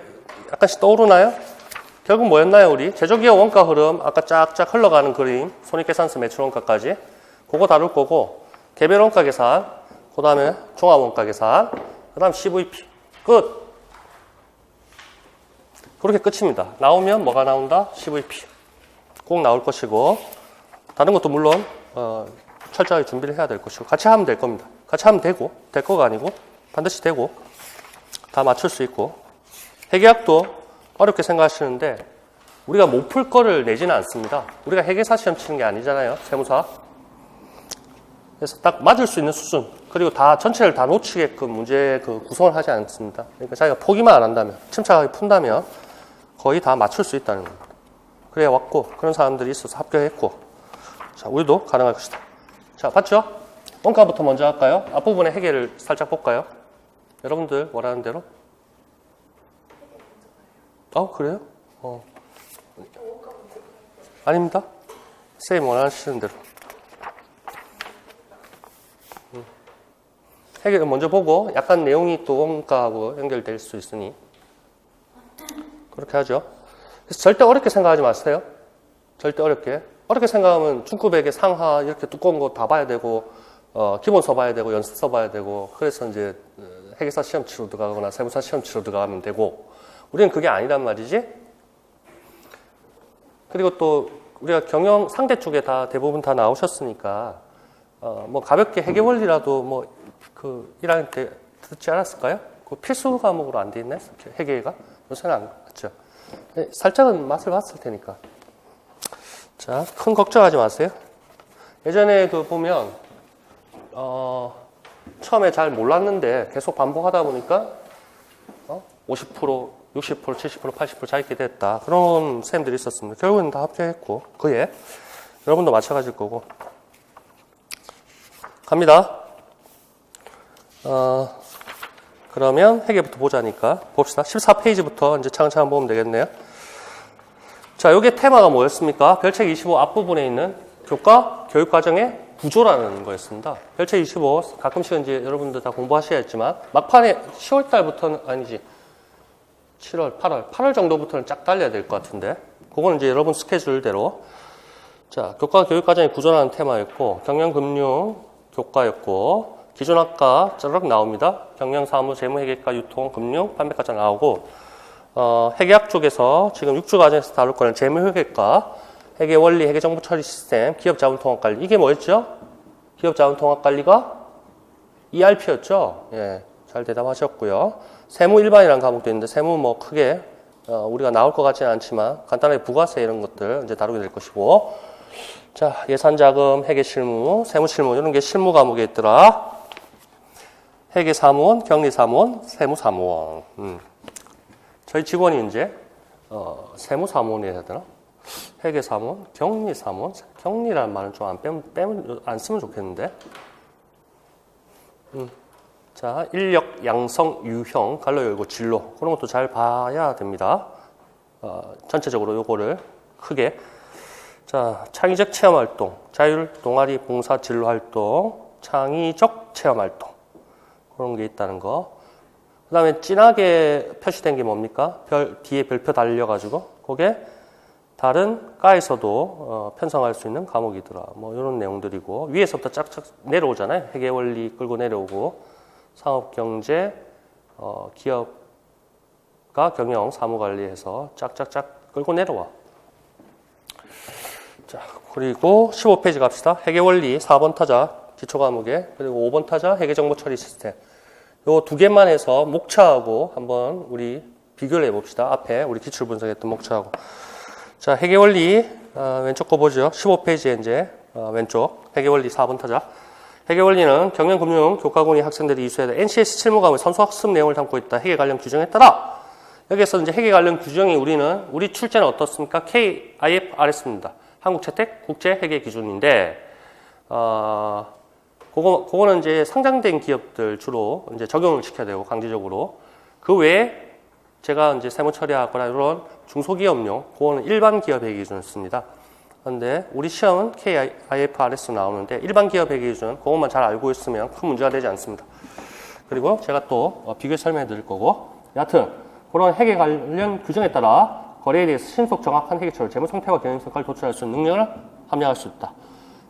약간씩 떠오르나요? 결국 뭐였나요 우리? 제조기업 원가 흐름 아까 쫙쫙 흘러가는 그림 손익계산서 매출원가까지 그거 다룰 거고 개별 원가 계산 그 다음에 종합원가 계산 그 다음 CVP 끝 그렇게 끝입니다. 나오면 뭐가 나온다? CVP 꼭 나올 것이고 다른 것도 물론 철저하게 준비를 해야 될 것이고 같이 하면 될 겁니다. 같이 하면 되고 될 거가 아니고 반드시 되고 다 맞출 수 있고 회계학도 어렵게 생각하시는데 우리가 못 풀 거를 내지는 않습니다. 우리가 회계사 시험 치는 게 아니잖아요. 세무사. 그래서 딱 맞을 수 있는 수준 그리고 다 전체를 다 놓치게끔 문제 구성을 하지 않습니다. 그러니까 자기가 포기만 안 한다면 침착하게 푼다면 거의 다 맞출 수 있다는 겁니다. 그래 왔고 그런 사람들이 있어서 합격했고 자 우리도 가능할 것이다. 자 봤죠? 원가부터 먼저 할까요? 앞부분의 해결을 살짝 볼까요? 여러분들 원하는 대로? 그래요? 아닙니다. 쌤이 원하시는 대로. 해결 먼저 보고 약간 내용이 또 원가하고 연결될 수 있으니 그렇게 하죠. 그래서 절대 어렵게 생각하지 마세요. 절대 어렵게 생각하면 중급액의 상하 이렇게 두꺼운 거 다 봐야 되고 기본서 봐야 되고 연습서 봐야 되고 그래서 이제 회계사 시험 치러 들어가거나 세무사 시험 치러 들어가면 되고 우리는 그게 아니란 말이지. 그리고 또 우리가 경영 상대 쪽에 다 대부분 다 나오셨으니까 뭐 가볍게 회계 원리라도 뭐 그 1학년 때 듣지 않았을까요? 그 필수 과목으로 안 돼 있나요? 회계가 요새는 안 맞죠. 살짝은 맛을 봤을 테니까. 자, 큰 걱정하지 마세요. 예전에 그 보면 처음에 잘 몰랐는데 계속 반복하다 보니까 50%, 60%, 70%, 80% 자기게 됐다. 그런 쌤들이 있었습니다. 결국은 다 합격했고 그에 여러분도 마찬가지일 거고 갑니다. 그러면 회계부터 보자니까 봅시다. 14페이지부터 이제 차근차근 보면 되겠네요. 자, 요게 테마가 뭐였습니까? 별책 25 앞부분에 있는 교과 교육과정의 구조라는 거였습니다. 별책 25 가끔씩 이제 여러분들 다 공부하셔야겠지만 막판에 10월 달부터는 아니지 7월, 8월 정도부터는 쫙 달려야 될 것 같은데 그거는 이제 여러분 스케줄대로 자, 교과 교육과정의 구조라는 테마였고 경영금융 교과였고 기존학과 쩌르륵 나옵니다. 경영, 사무, 재무, 회계과, 유통, 금융, 판매과정 나오고 회계학 쪽에서 지금 6주 과정에서 다룰 거는 재무, 회계과, 회계 원리, 회계 정보 처리 시스템, 기업 자본 통합 관리. 이게 뭐였죠? 기업 자본 통합 관리가 ERP였죠. 예, 잘 대답하셨고요. 세무 일반이라는 과목도 있는데 세무 뭐 크게 우리가 나올 것 같지는 않지만 간단하게 부가세 이런 것들 이제 다루게 될 것이고 자, 예산 자금, 회계 실무, 세무 실무 이런 게 실무 과목에 있더라. 회계 사무원, 격리 사무원, 세무 사무원. 저희 직원이 이제 세무 사무원이 해야 되나? 회계 사무원, 격리 사무원. 격리라는 말은 좀 안 쓰면 좋겠는데. 자, 인력, 양성, 유형, 갈로 열고 진로 그런 것도 잘 봐야 됩니다. 전체적으로 요거를 크게. 자, 창의적 체험 활동, 자율, 동아리, 봉사, 진로 활동, 창의적 체험 활동. 그런 게 있다는 거. 그 다음에 진하게 표시된 게 뭡니까? 뒤에 별표 달려가지고, 그게 다른 과에서도 편성할 수 있는 과목이더라. 뭐, 이런 내용들이고, 위에서부터 쫙쫙 내려오잖아요. 회계 원리 끌고 내려오고, 상업 경제, 기업과 경영, 사무 관리해서 쫙쫙쫙 끌고 내려와. 자, 그리고 15페이지 갑시다. 회계 원리 4번 타자 기초 과목에 그리고 5번 타자 회계 정보 처리 시스템. 요 두 개만 해서 목차하고 한번 우리 비교를 해봅시다. 앞에 우리 기출 분석했던 목차하고. 자, 회계 원리 왼쪽 거 보죠. 15페이지에 이제 왼쪽 회계 원리 4번 타자. 회계 원리는 경영금융 교과군이 학생들이 이수해야 될 NCS 실무 과목의 선수 학습 내용을 담고 있다. 회계 관련 규정에 따라 여기에서 이제 회계 관련 규정이 우리 출제는 어떻습니까? KIFRS입니다. 한국채택 국제회계 기준인데, 그거는 이제 상장된 기업들 주로 이제 적용을 시켜야 되고, 강제적으로. 그 외에 제가 이제 세무 처리하거나 이런 중소기업용, 그거는 일반 기업 회계 기준을 씁니다. 그런데 우리 시험은 KIFRS 나오는데, 일반 기업 회계 기준, 그것만 잘 알고 있으면 큰 문제가 되지 않습니다. 그리고 제가 또 비교 설명해 드릴 거고, 여하튼, 그런 회계 관련 규정에 따라 거래에 대해서 신속 정확한 회계처를 재무 상태와 경영 성과를 도출할 수 있는 능력을 함량할 수 있다.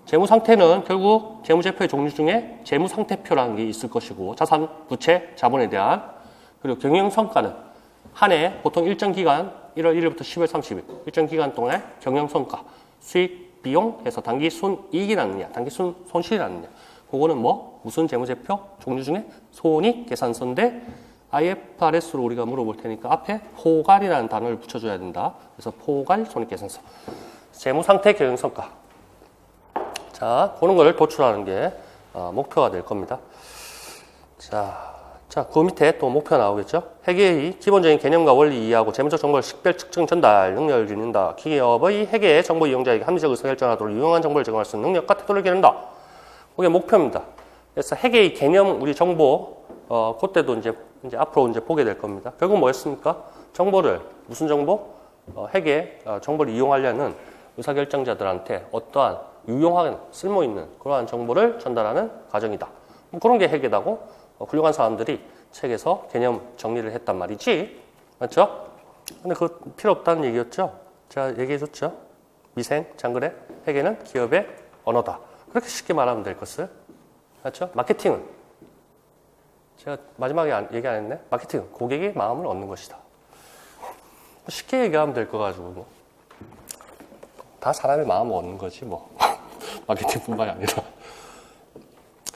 재무 상태는 결국 재무제표의 종류 중에 재무 상태표라는 게 있을 것이고 자산, 부채, 자본에 대한 그리고 경영 성과는 한 해 보통 일정 기간 1월 1일부터 10월 30일 일정 기간 동안의 경영 성과, 수익, 비용 해서 단기 순이익이 났느냐, 단기 손실이 났느냐. 그거는 뭐 무슨 재무제표 종류 중에 손익 계산서인데 IFRS로 우리가 물어볼 테니까 앞에 포괄이라는 단어를 붙여줘야 된다. 그래서 포괄 손익계산서. 재무상태 경영성과. 자, 그런 걸 도출하는 게 목표가 될 겁니다. 자, 그 밑에 또 목표가 나오겠죠. 회계의 기본적인 개념과 원리 이해하고 재무적 정보를 식별, 측정, 전달 능력을 기른다. 기업의 회계 정보 이용자에게 합리적 의사결정하도록 유용한 정보를 제공할 수 있는 능력과 태도를 기른다. 그게 목표입니다. 그래서 회계의 개념, 우리 정보, 그때도 이제 앞으로 이제 보게 될 겁니다. 결국 뭐였습니까? 정보를, 무슨 정보? 회계 정보를 이용하려는 의사결정자들한테 어떠한 유용하게 쓸모있는 그러한 정보를 전달하는 과정이다. 뭐 그런 게 회계다고 훌륭한 사람들이 책에서 개념 정리를 했단 말이지. 맞죠? 근데 그거 필요 없다는 얘기였죠? 제가 얘기해줬죠? 미생, 장거래, 회계는 기업의 언어다. 그렇게 쉽게 말하면 될 것을. 맞죠? 마케팅은 제가 마지막에 얘기 안 했네? 마케팅은 고객의 마음을 얻는 것이다. 쉽게 얘기하면 될 거 가지고 뭐. 다 사람의 마음을 얻는 거지 뭐. 마케팅뿐만이 아니라.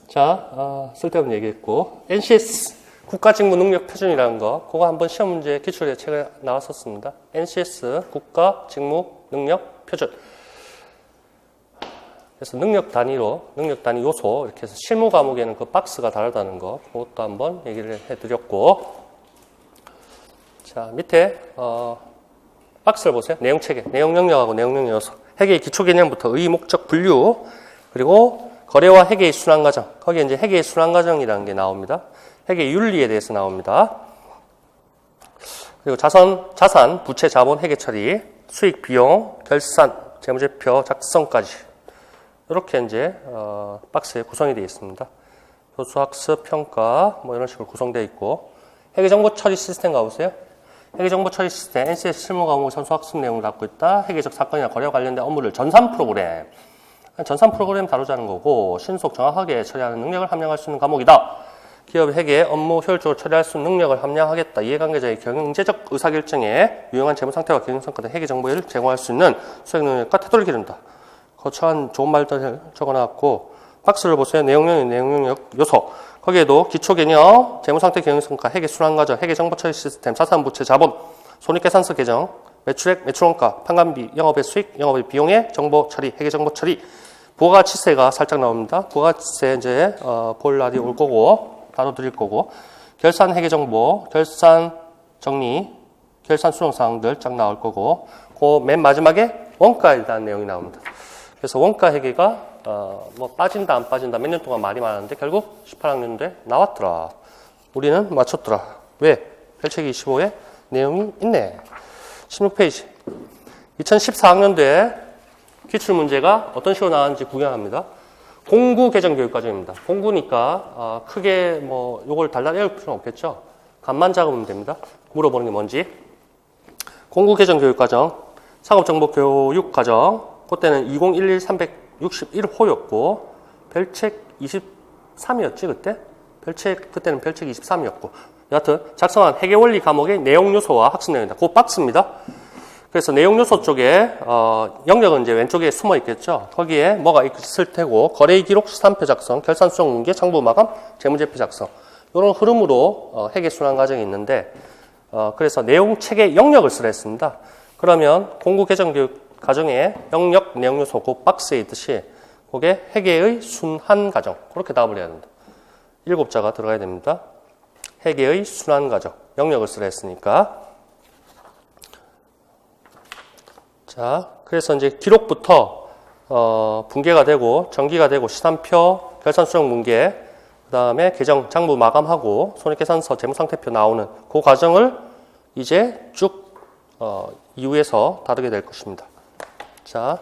자, 쓸데없는 얘기했고 NCS 국가직무능력표준이라는 거 그거 한번 시험 문제 기출에 책에 나왔었습니다. NCS 국가직무능력표준. 그래서 능력 단위 요소 이렇게 해서 실무 과목에는 그 박스가 다르다는 거 그것도 한번 얘기를 해드렸고 자 밑에 박스를 보세요. 내용체계, 내용 영역하고 내용 영역 요소 회계의 기초 개념부터 의, 목적, 분류 그리고 거래와 회계의 순환 과정 거기에 이제 회계의 순환 과정이라는 게 나옵니다. 회계 윤리에 대해서 나옵니다. 그리고 자산, 부채, 자본, 회계 처리, 수익, 비용, 결산, 재무제표 작성까지 이렇게 이제 박스에 구성이 되어 있습니다. 교수학습, 평가 뭐 이런 식으로 구성되어 있고 회계정보 처리 시스템 가보세요. 회계정보 처리 시스템, NCS 실무 과목 선수학습 내용을 담고 있다. 회계적 사건이나 거래와 관련된 업무를 전산 프로그램 다루자는 거고 신속 정확하게 처리하는 능력을 함양할 수 있는 과목이다. 기업 회계 업무 효율적으로 처리할 수 있는 능력을 함양하겠다. 이해관계자의 경제적 의사결정에 유용한 재무상태와 경영성과 등 회계 정보를 제공할 수 있는 수행 능력과 태도를 기른다. 거창한 좋은 말들을 적어놨고 박스를 보세요. 내용력 요소. 거기에도 기초개념, 재무상태 경영성과 회계 순환과정, 회계정보처리 시스템, 자산부채, 자본, 손익계산서 개정, 매출액, 매출원가, 판관비, 영업의 수익, 영업의 비용의 정보처리, 회계정보처리, 부가가치세가 살짝 나옵니다. 부가가치세 이제 볼 날이 올 거고 다뤄드릴 거고 결산 회계정보, 결산 정리, 결산 수정사항들 쫙 나올 거고 그 맨 마지막에 원가에 대한 내용이 나옵니다. 그래서 원가 회계가 뭐 빠진다 안 빠진다 몇 년 동안 말이 많았는데 결국 18학년도에 나왔더라. 우리는 맞췄더라. 왜? 별책이 25에 내용이 있네. 16페이지. 2014학년도에 기출문제가 어떤 식으로 나왔는지 구경합니다. 공구 개정 교육과정입니다. 공구니까 크게 뭐 요걸 달달 외울 필요는 없겠죠. 간만 작으면 됩니다. 물어보는 게 뭔지. 공구 개정 교육과정, 상업정보 교육과정. 그때는 2011-361호였고 별책 23이었지 그때? 그때는 별책 23이었고 여하튼 작성한 회계원리 과목의 내용 요소와 학습 내용입니다. 그 박스입니다. 그래서 내용 요소 쪽에 영역은 이제 왼쪽에 숨어 있겠죠. 거기에 뭐가 있을 테고 거래 기록 시산표 작성, 결산 수정 문계, 장부 마감, 재무제표 작성 이런 흐름으로 회계 순환 과정이 있는데 그래서 내용 책의 영역을 쓰라 했습니다. 그러면 공부 개정 교육 과정의 영역 내용 요소 그 박스에 있듯이 그게 회계의 순환 과정 그렇게 답을 해야 된다. 7자가 들어가야 됩니다. 회계의 순환 과정 영역을 쓰라 했으니까. 자, 그래서 이제 기록부터 분계가 되고 전기가 되고 시산표, 결산 수정 문계, 그 다음에 계정 장부 마감하고 손익계산서 재무상태표 나오는 그 과정을 이제 쭉 이후에서 다루게 될 것입니다. 자,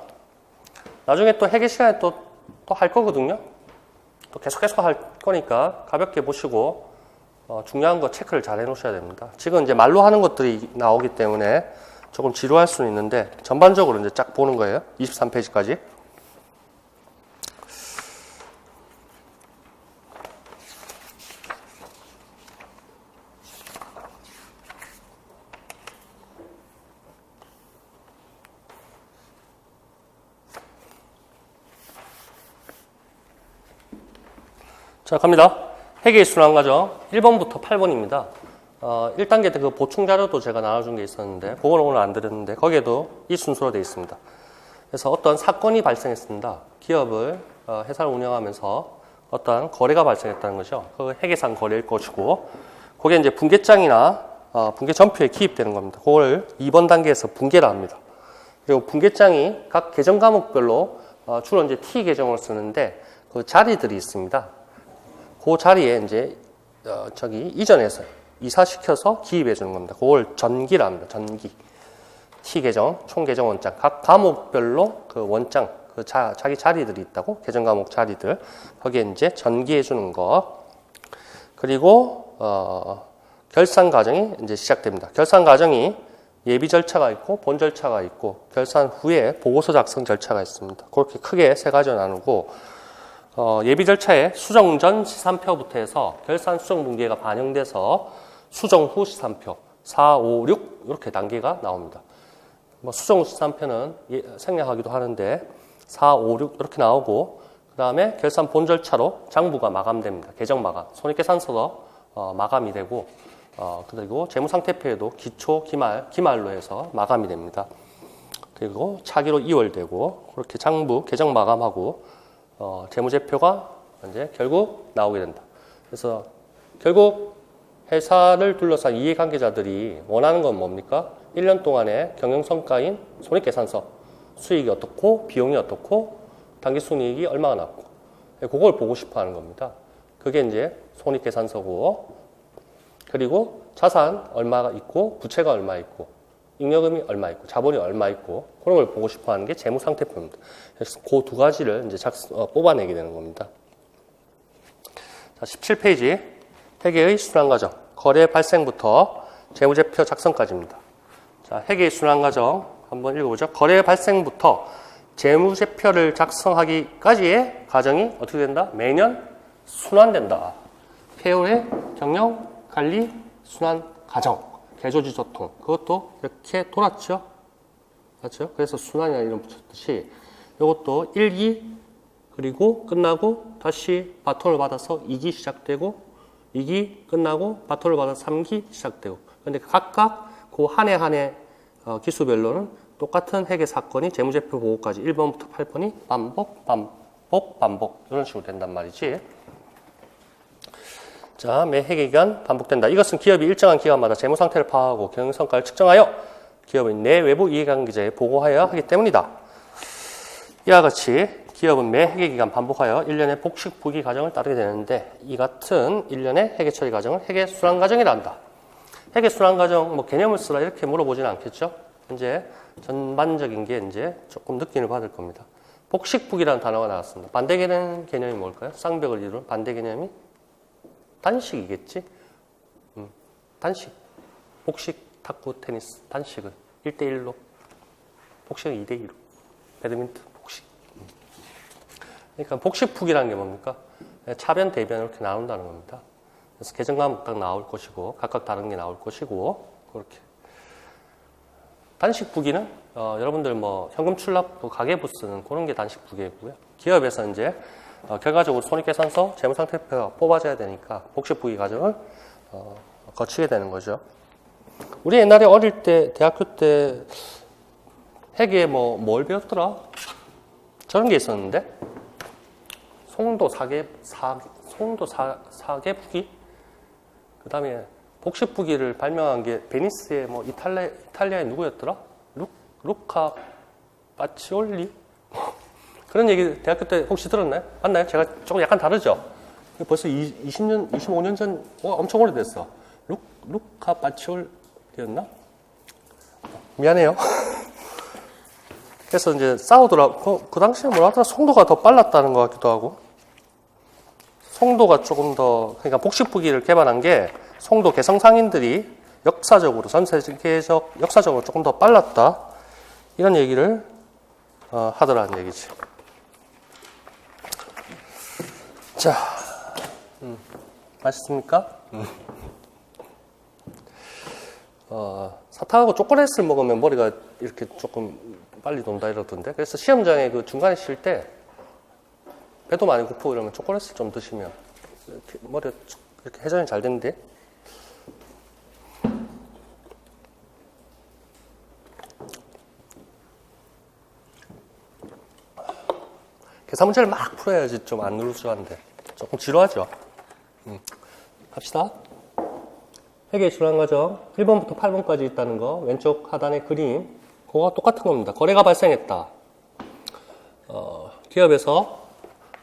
나중에 또 회계 시간에 또 할 거거든요. 또 계속 할 거니까 가볍게 보시고 중요한 거 체크를 잘 해놓으셔야 됩니다. 지금 이제 말로 하는 것들이 나오기 때문에 조금 지루할 수는 있는데 전반적으로 이제 쫙 보는 거예요. 23페이지까지. 자, 갑니다. 회계의 순환 과정 1번부터 8번입니다. 1단계 때 그 보충 자료도 제가 나눠준 게 있었는데 그건 오늘 안 드렸는데 거기에도 이 순서로 되어 있습니다. 그래서 어떤 사건이 발생했습니다. 기업을 회사를 운영하면서 어떤 거래가 발생했다는 거죠. 그 회계상 거래일 것이고 그게 이제 분계장이나 분계 전표에 기입되는 겁니다. 그걸 2번 단계에서 분계를 합니다. 그리고 분계장이 각 계정 과목별로 주로 이제 T 계정을 쓰는데 그 자리들이 있습니다. 그 자리에 이제 이전에서 이사시켜서 기입해 주는 겁니다. 그걸 전기라 합니다. 전기. T 계정, 총 계정 원장. 각 과목별로 그 원장, 자기 자리들이 있다고. 계정 과목 자리들. 거기에 이제 전기해 주는 거. 그리고, 결산 과정이 이제 시작됩니다. 결산 과정이 예비 절차가 있고, 본 절차가 있고, 결산 후에 보고서 작성 절차가 있습니다. 그렇게 크게 세 가지로 나누고, 예비 절차에 수정 전 시산표부터 해서 결산 수정 분기가 반영돼서 수정 후 시산표 4, 5, 6 이렇게 단계가 나옵니다. 뭐 수정 후 시산표는 생략하기도 하는데 4, 5, 6 이렇게 나오고 그 다음에 결산 본 절차로 장부가 마감됩니다. 계정 마감, 손익계산서도 마감이 되고 그리고 재무상태표에도 기초, 기말로 해서 마감이 됩니다. 그리고 차기로 이월되고 그렇게 장부, 계정 마감하고 재무제표가 이제 결국 나오게 된다. 그래서 결국 회사를 둘러싼 이해관계자들이 원하는 건 뭡니까? 1년 동안의 경영성과인 손익계산서, 수익이 어떻고 비용이 어떻고 당기순이익이 얼마나 났고 그걸 보고 싶어 하는 겁니다. 그게 이제 손익계산서고 그리고 자산 얼마가 있고 부채가 얼마 있고 잉여금이 얼마 있고 자본이 얼마 있고 그런 걸 보고 싶어 하는 게 재무상태표입니다. 그래서 그 두 가지를 이제 뽑아내게 되는 겁니다. 자, 17페이지 회계의 순환과정 거래 발생부터 재무제표 작성까지입니다. 자, 회계의 순환과정 한번 읽어보죠. 거래 발생부터 재무제표를 작성하기까지의 과정이 어떻게 된다? 매년 순환된다. 폐율의 경영, 관리, 순환 과정, 개조지저통 그것도 이렇게 돌았죠. 맞죠? 그래서 순환이나 이름 붙였듯이 이것도 1기 그리고 끝나고 다시 바톤을 받아서 2기 시작되고 2기 끝나고 바톤을 받아서 3기 시작되고 그런데 각각 그 한 해 한 해 기수별로는 똑같은 회계 사건이 재무제표 보고까지 1번부터 8번이 반복 이런 식으로 된단 말이지. 자, 매 회계기간 반복된다. 이것은 기업이 일정한 기간마다 재무상태를 파악하고 경영성과를 측정하여 기업의 내외부 이해관계자에 보고하여야 하기 때문이다. 이와 같이 기업은 매 회계기간 반복하여 1년의 복식부기 과정을 따르게 되는데 이 같은 1년의 회계처리 과정을 회계순환과정이라 한다. 회계순환과정 뭐 개념을 쓰라 이렇게 물어보지는 않겠죠. 이제 전반적인 게 이제 조금 느낌을 받을 겁니다. 복식부기라는 단어가 나왔습니다. 반대 개념이 뭘까요? 쌍벽을 이루는 반대 개념이 단식이겠지? 단식. 복식, 탁구, 테니스, 단식은 1대1로. 복식은 2대2로. 배드민턴, 복식. 그러니까 복식북이라는 게 뭡니까? 차변, 대변 이렇게 나눈다는 겁니다. 그래서 계정과목 딱 나올 것이고, 각각 다른 게 나올 것이고, 그렇게. 단식북이는, 여러분들 뭐, 현금 출납부, 가계부 쓰는 그런 게 단식북이고요. 기업에서 이제, 결과적으로 손익계산서, 재무상태표가 뽑아져야 되니까 복식부기 과정을 거치게 되는 거죠. 우리 옛날에 어릴 때 대학교 때 회계에 뭘 배웠더라? 저런 게 있었는데 송도 사계부기 그 다음에 복식부기를 발명한 게 베니스의 이탈리아의 누구였더라? 루카 파치올리? 그런 얘기 대학교 때 혹시 들었나요? 맞나요? 제가 조금 약간 다르죠? 벌써 20년, 25년 전, 엄청 오래됐어. 루카 파치올리였나? 미안해요. 그래서 이제 싸우더라고. 그 당시에 뭐라 하더라? 송도가 더 빨랐다는 것 같기도 하고. 송도가 조금 더, 그러니까 복식부기를 개발한 게 송도 개성상인들이 역사적으로, 전 세계적, 역사적으로 조금 더 빨랐다. 이런 얘기를 하더라는 얘기지. 자, 맛있습니까? 사탕하고 초콜릿을 먹으면 머리가 이렇게 조금 빨리 돈다 이러던데. 그래서 시험장에 그 중간에 쉴 때 배도 많이 고프고 이러면 초콜릿을 좀 드시면 이렇게 머리가 이렇게 회전이 잘 되는데. 계산 문제를 막 풀어야지 좀 안 누를 줄 아는데 조금 지루하죠. 갑시다. 회계 순환과정 1번부터 8번까지 있다는 거 왼쪽 하단의 그림 그거가 똑같은 겁니다. 거래가 발생했다. 기업에서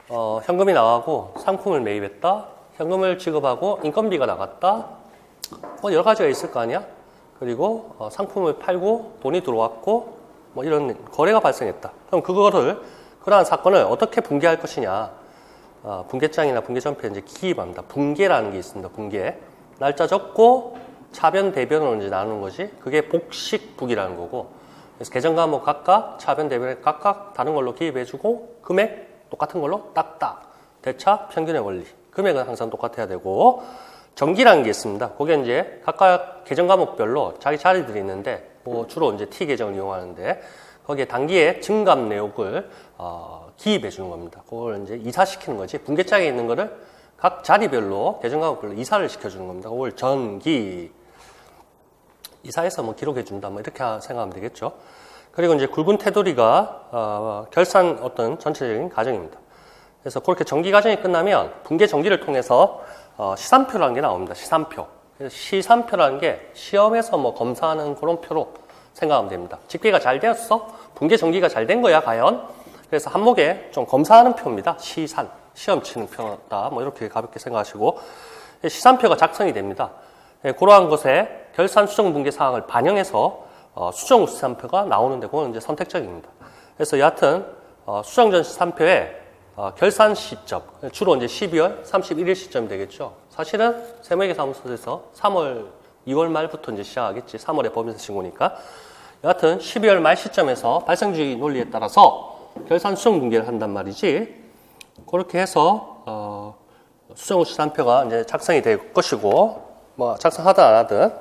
현금이 나가고 상품을 매입했다. 현금을 지급하고 인건비가 나갔다. 여러 가지가 있을 거 아니야. 그리고 상품을 팔고 돈이 들어왔고 이런 거래가 발생했다. 그럼 그러한 사건을 어떻게 분개할 것이냐. 분개장이나 분개점표에 이제 기입합니다. 분개라는 게 있습니다. 분개. 날짜 적고 차변, 대변으로 이제 나누는 거지. 그게 복식북이라는 거고. 그래서 계정과목 각각 차변, 대변에 각각 다른 걸로 기입해주고 금액 똑같은 걸로 딱딱. 대차, 평균의 원리. 금액은 항상 똑같아야 되고 정기라는 게 있습니다. 그게 이제 각각 계정과목별로 자기 자리들이 있는데 주로 이제 T 계정을 이용하는데 거기에 단기에 증감 내역을 기입해 주는 겁니다. 그걸 이제 이사시키는 거지. 분계장에 있는 거를 각 자리별로 계정과목별로 이사를 시켜주는 겁니다. 그걸 전기 이사해서 기록해 준다 이렇게 생각하면 되겠죠. 그리고 이제 굵은 테두리가 결산 어떤 전체적인 과정입니다. 그래서 그렇게 정기 과정이 끝나면 분계 정기를 통해서 시산표라는 게 나옵니다. 시산표. 그래서 시산표라는 게 시험에서 검사하는 그런 표로 생각하면 됩니다. 집계가 잘 되었어? 분계 정기가 잘 된 거야, 과연? 그래서 한목에 좀 검사하는 표입니다. 시산. 시험 치는 표다. 이렇게 가볍게 생각하시고. 시산표가 작성이 됩니다. 예, 그러한 것에 결산 수정 분계 사항을 반영해서 수정 우수산표가 나오는데 그건 이제 선택적입니다. 그래서 여하튼 수정 전시산표에 결산 시점 주로 이제 12월 31일 시점이 되겠죠. 사실은 세무회계사무소에서 3월 2월 말부터 이제 시작하겠지. 3월에 법인세 신고니까. 여하튼 12월 말 시점에서 발생주의 논리에 따라서 결산 수정 분계를 한단 말이지. 그렇게 해서 수정 우수산표가 이제 작성이 될 것이고, 뭐 작성하든 안 하든.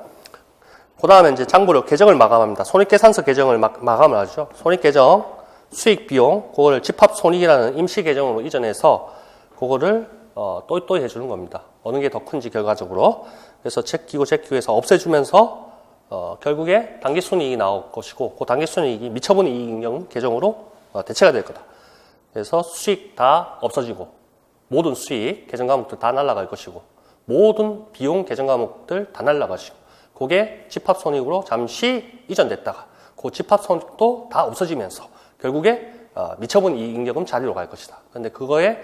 그 다음에 이제 장부로 계정을 마감합니다. 손익계산서 계정을 마감을 하죠. 손익계정, 수익 비용, 그거를 집합손익이라는 임시 계정으로 이전해서 그거를 또이 해주는 겁니다. 어느 게 더 큰지 결과적으로. 그래서 제끼고해서 없애주면서 결국에 당기순이익이 나올 것이고 그 당기순이익이 미처분 이익잉여 계정으로 대체가 될 거다. 그래서 수익 다 없어지고 모든 수익 계정 과목들 다 날아갈 것이고 모든 비용 계정 과목들 다 날아가시고 그게 집합손익으로 잠시 이전됐다가 그 집합손익도 다 없어지면서 결국에 미처분 이익잉여금 자리로 갈 것이다. 그런데 그거의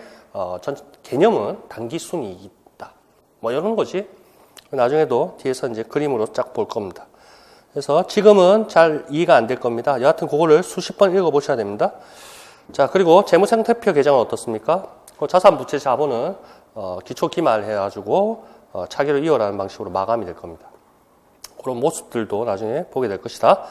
개념은 당기순이익이다. 뭐 이런 거지. 나중에도 뒤에서 이제 그림으로 쫙 볼 겁니다. 그래서 지금은 잘 이해가 안 될 겁니다. 여하튼 그거를 수십 번 읽어보셔야 됩니다. 자, 그리고 재무상태표 계정은 어떻습니까? 그 자산부채 자본은 기초 기말해가지고 차기로 이어라는 방식으로 마감이 될 겁니다. 그런 모습들도 나중에 보게 될 것이다.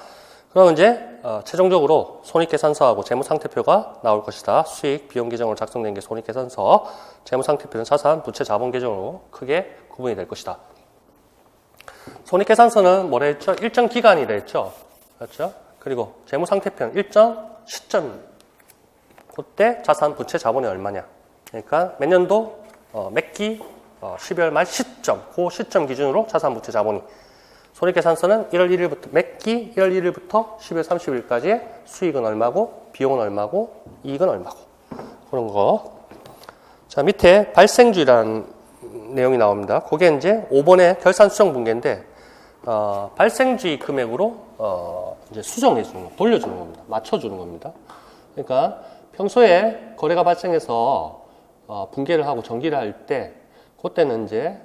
그럼 이제 최종적으로 손익계산서하고 재무상태표가 나올 것이다. 수익, 비용 계정으로 작성된 게 손익계산서, 재무상태표는 자산, 부채, 자본 계정으로 크게 구분이 될 것이다. 손익계산서는 뭐라 했죠? 일정 기간이라 했죠. 그렇죠? 그리고 재무상태표는 일정 시점. 그때 자산, 부채, 자본이 얼마냐. 그러니까 몇 년도, 몇 기, 12월 말 시점. 그 시점 기준으로 자산, 부채, 자본이. 손익계산서는 1월 1일부터, 몇 기 1월 1일부터 12월 30일까지의 수익은 얼마고, 비용은 얼마고, 이익은 얼마고. 그런 거. 자, 밑에 발생주의라는 내용이 나옵니다. 그게 이제 5번의 결산 수정 분계인데, 발생주의 금액으로, 이제 수정해주는 거, 돌려주는 겁니다. 맞춰주는 겁니다. 그러니까 평소에 거래가 발생해서, 분계를 하고 정기를 할 때, 그때는 이제,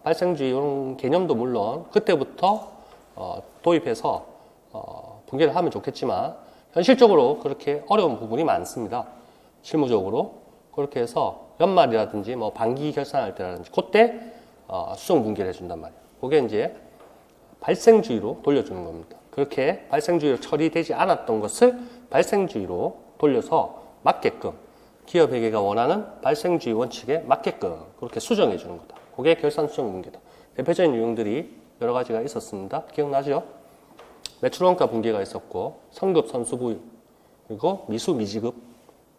발생주의 이런 개념도 물론 그때부터, 도입해서, 분계를 하면 좋겠지만, 현실적으로 그렇게 어려운 부분이 많습니다. 실무적으로. 그렇게 해서 연말이라든지 뭐 반기 결산할 때라든지 그때 수정 분계를 해준단 말이에요. 그게 이제 발생주의로 돌려주는 겁니다. 그렇게 발생주의로 처리되지 않았던 것을 발생주의로 돌려서 맞게끔 기업회계가 원하는 발생주의 원칙에 맞게끔 그렇게 수정해 주는 거다. 그게 결산 수정 분계다. 대표적인 유형들이 여러 가지가 있었습니다. 기억나죠? 매출원가 분계가 있었고 성급 선수부유 그리고 미수 미지급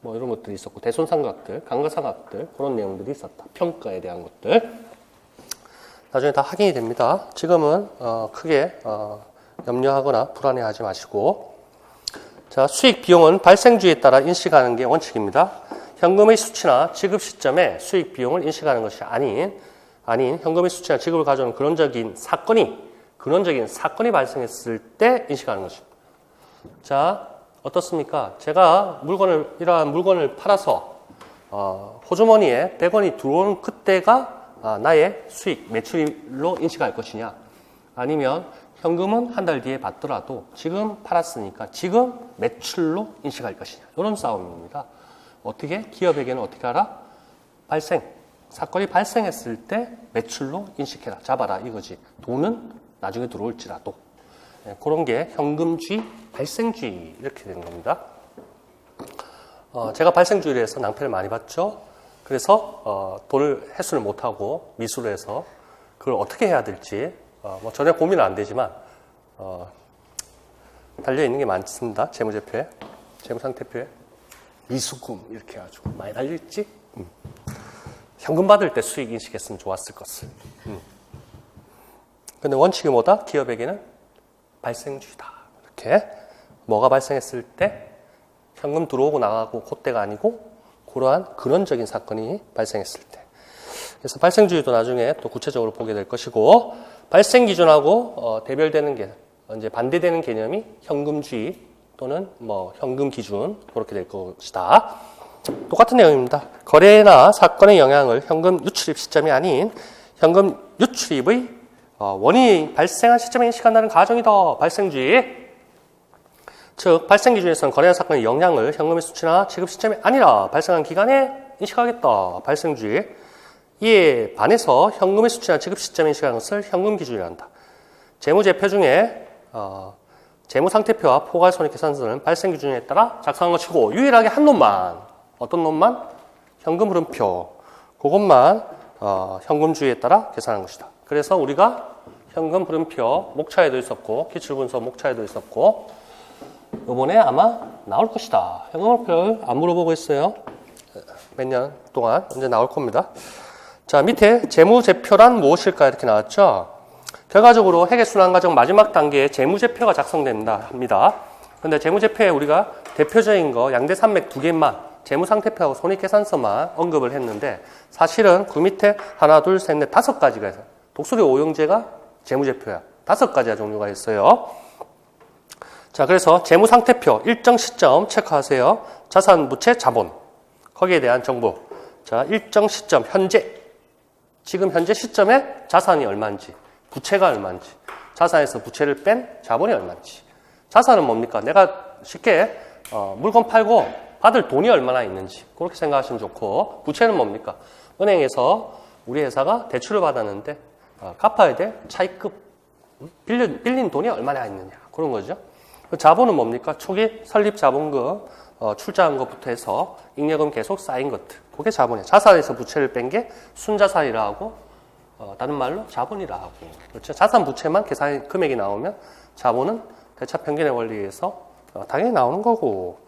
뭐 이런 것들이 있었고 대손상각들, 감가상각들 그런 내용들이 있었다. 평가에 대한 것들 나중에 다 확인이 됩니다. 지금은 크게 염려하거나 불안해하지 마시고 자 수익 비용은 발생주의에 따라 인식하는 게 원칙입니다. 현금의 수치나 지급 시점에 수익 비용을 인식하는 것이 아닌 현금의 수치나 지급을 가져오는 근원적인 사건이 발생했을 때 인식하는 것입니다. 자. 어떻습니까? 제가 이러한 물건을 팔아서, 호주머니에 100원이 들어오는 그때가 나의 수익, 매출로 인식할 것이냐. 아니면 현금은 한 달 뒤에 받더라도 지금 팔았으니까 지금 매출로 인식할 것이냐. 이런 싸움입니다. 어떻게? 기업에게는 어떻게 하라? 사건이 발생했을 때 매출로 인식해라. 잡아라. 이거지. 돈은 나중에 들어올지라도. 네, 그런 게 현금주의, 발생주의 이렇게 되는 겁니다. 제가 발생주의를 해서 낭패를 많이 봤죠. 그래서 돈을 회수를 못하고 미수를 해서 그걸 어떻게 해야 될지 뭐 전혀 고민은 안 되지만 달려있는 게 많습니다. 재무제표에, 재무상태표에 미수금 이렇게 해가지고 많이 달려있지. 현금 받을 때 수익 인식했으면 좋았을 것을. 근데 원칙이 뭐다? 기업에게는 발생주의다. 이렇게 뭐가 발생했을 때 현금 들어오고 나가고 그때가 아니고 그러한 근원적인 사건이 발생했을 때. 그래서 발생주의도 나중에 또 구체적으로 보게 될 것이고 발생 기준하고 대별되는 게 이제 반대되는 개념이 현금주의 또는 뭐 현금 기준 그렇게 될 것이다. 똑같은 내용입니다. 거래나 사건의 영향을 현금 유출입 시점이 아닌 현금 유출입의 원인이 발생한 시점에 인식한다는 가정이다. 발생주의. 즉 발생기준에서는 거래한 사건의 영향을 현금의 수치나 지급 시점이 아니라 발생한 기간에 인식하겠다. 발생주의. 이에 반해서 현금의 수치나 지급 시점에 인식하는 것을 현금기준이라 한다. 재무제표 중에 재무상태표와 포괄손익계산서는 발생기준에 따라 작성한 것이고 유일하게 한 놈만, 어떤 놈만? 현금흐름표. 그것만 현금주의에 따라 계산한 것이다. 그래서 우리가 현금흐름표 목차에도 있었고 기출문서 목차에도 있었고 이번에 아마 나올 것이다. 현금흐름표를 안 물어보고 있어요. 몇 년 동안 언제 나올 겁니다. 자, 밑에 재무제표란 무엇일까 이렇게 나왔죠. 결과적으로 회계순환과정 마지막 단계에 재무제표가 작성된다 합니다. 그런데 재무제표에 우리가 대표적인 거 양대산맥 두 개만 재무상태표하고 손익계산서만 언급을 했는데 사실은 그 밑에 하나, 둘, 셋, 넷, 5가지가 있어요. 독수리 오형제가 재무제표야. 5가지의 종류가 있어요. 자, 그래서 재무상태표 일정 시점 체크하세요. 자산, 부채, 자본. 거기에 대한 정보. 자, 일정 시점, 지금 현재 시점에 자산이 얼마인지, 부채가 얼마인지, 자산에서 부채를 뺀 자본이 얼마인지. 자산은 뭡니까? 내가 쉽게 물건 팔고 받을 돈이 얼마나 있는지 그렇게 생각하시면 좋고, 부채는 뭡니까? 은행에서 우리 회사가 대출을 받았는데 갚아야 될 차입금, 빌린 돈이 얼마나 있느냐 그런 거죠. 자본은 뭡니까? 초기 설립 자본금, 출자한 것부터 해서 잉여금 계속 쌓인 것들, 그게 자본이에요. 자산에서 부채를 뺀 게 순자산이라 하고, 다른 말로 자본이라 하고. 그렇죠? 자산 부채만 계산 금액이 나오면 자본은 대차 평균의 원리에 의해서 당연히 나오는 거고.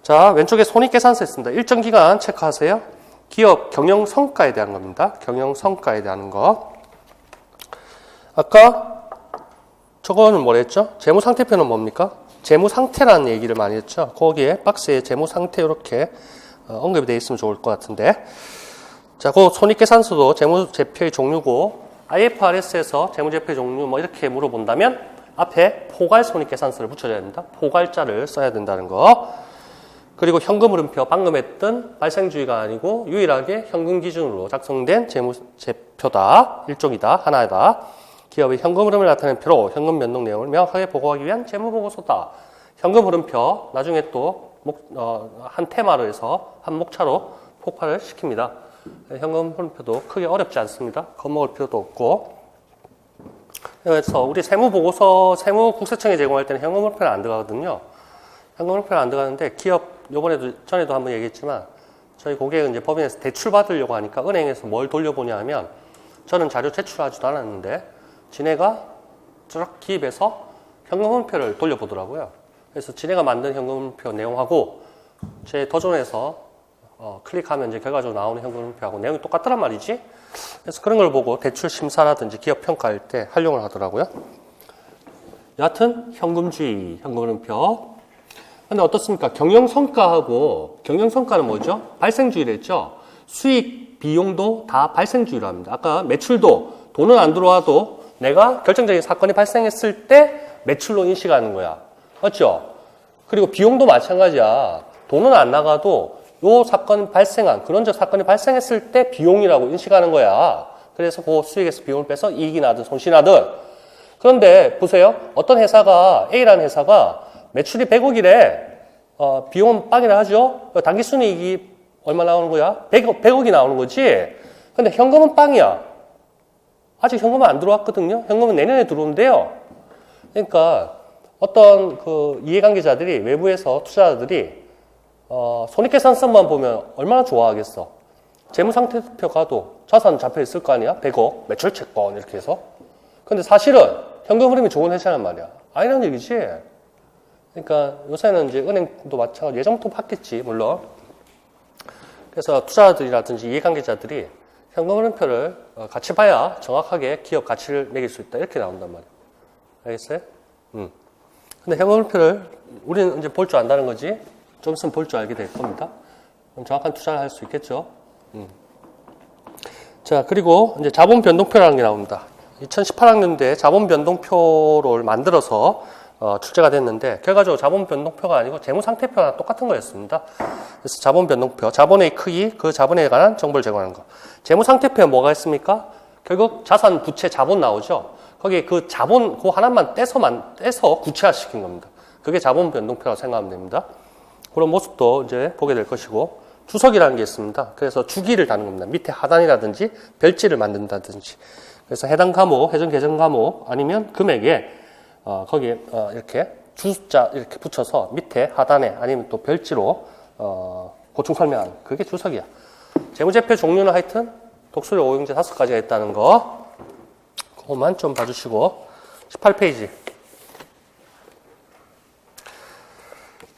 자, 왼쪽에 손익계산서 있습니다. 일정 기간 체크하세요. 기업 경영 성과에 대한 겁니다. 경영 성과에 대한 거. 아까 저거는 뭐랬죠? 재무상태표는 뭡니까? 재무상태라는 얘기를 많이 했죠. 거기에 박스에 재무상태 이렇게 언급이 되어 있으면 좋을 것 같은데. 자, 그 손익계산서도 재무제표의 종류고, IFRS에서 재무제표의 종류 뭐 이렇게 물어본다면 앞에 포괄 손익계산서를 붙여줘야 됩니다. 포괄자를 써야 된다는 거. 그리고 현금흐름표, 방금 했던 발생주의가 아니고 유일하게 현금 기준으로 작성된 재무제표다. 일종이다. 하나다. 기업의 현금 흐름을 나타내는 표로 현금 변동 내용을 명확하게 보고하기 위한 재무보고서다. 현금 흐름표 나중에 또 한 테마로 해서 한 목차로 폭발을 시킵니다. 현금 흐름표도 크게 어렵지 않습니다. 겁먹을 필요도 없고. 그래서 우리 세무보고서, 세무국세청에 제공할 때는 현금 흐름표는 안 들어가거든요. 현금 흐름표는 안 들어가는데 기업, 전에도 한번 얘기했지만 저희 고객은 이제 법인에서 대출 받으려고 하니까 은행에서 뭘 돌려보냐 하면 저는 자료 제출하지도 않았는데 지네가 쭉 기입해서 현금흐름표를 돌려보더라고요. 그래서 지네가 만든 현금흐름표 내용하고 제 도전에서 클릭하면 이제 결과적으로 나오는 현금흐름표하고 내용이 똑같더란 말이지. 그래서 그런 걸 보고 대출 심사라든지 기업 평가할 때 활용을 하더라고요. 여하튼 현금주의, 현금흐름표. 근데 어떻습니까? 경영성과하고, 경영성과는 뭐죠? 발생주의랬죠? 수익, 비용도 다 발생주의로 합니다. 아까 매출도 돈은 안 들어와도 내가 결정적인 사건이 발생했을 때 매출로 인식하는 거야. 맞죠? 그리고 비용도 마찬가지야. 돈은 안 나가도 요 사건이 발생한, 그런적 사건이 발생했을 때 비용이라고 인식하는 거야. 그래서 그 수익에서 비용을 빼서 이익이 나든 손실이 나든. 그런데 보세요. 어떤 회사가, A라는 회사가 매출이 100억이래. 비용은 빵이라 하죠? 당기순이익이 얼마 나오는 거야? 100억이 나오는 거지? 근데 현금은 빵이야. 아직 현금은 안 들어왔거든요. 현금은 내년에 들어온대요. 그러니까 어떤 그 이해관계자들이, 외부에서 투자자들이 손익계산서만 보면 얼마나 좋아하겠어. 재무상태표 가도 자산 잡혀 있을 거 아니야? 100억, 매출 채권 이렇게 해서. 근데 사실은 현금 흐름이 좋은 회사란 말이야. 아니라는 얘기지. 그러니까 요새는 이제 은행도 마찬가지로 예전부터 봤겠지, 물론. 그래서 투자자들이라든지 이해관계자들이 현금 흐름표를 같이 봐야 정확하게 기업 가치를 매길 수 있다. 이렇게 나온단 말이에요. 알겠어요? 근데 현금 흐름표를 우리는 이제 볼 줄 안다는 거지. 좀 있으면 볼 줄 알게 될 겁니다. 그럼 정확한 투자를 할 수 있겠죠. 자, 그리고 이제 자본 변동표라는 게 나옵니다. 2018학년도에 자본 변동표를 만들어서 출제가 됐는데, 결과적으로 자본 변동표가 아니고 재무상태표랑 똑같은 거였습니다. 그래서 자본 변동표, 자본의 크기, 그 자본에 관한 정보를 제공하는 거. 재무상태표에 뭐가 있습니까? 결국 자산, 부채, 자본 나오죠. 거기에 그 자본, 그 하나만 떼서 구체화시킨 겁니다. 그게 자본 변동표라고 생각하면 됩니다. 그런 모습도 이제 보게 될 것이고, 주석이라는 게 있습니다. 그래서 주기를 다는 겁니다. 밑에 하단이라든지 별지를 만든다든지. 그래서 해당 과목, 회전 계정 과목 아니면 금액에 거기에 이렇게 주숫자 이렇게 붙여서 밑에 하단에 아니면 또 별지로 보충 설명하는 그게 주석이야. 재무제표 종류는 하여튼 독수리 5형제 5가지가 있다는 거 그것만 좀 봐주시고 18페이지.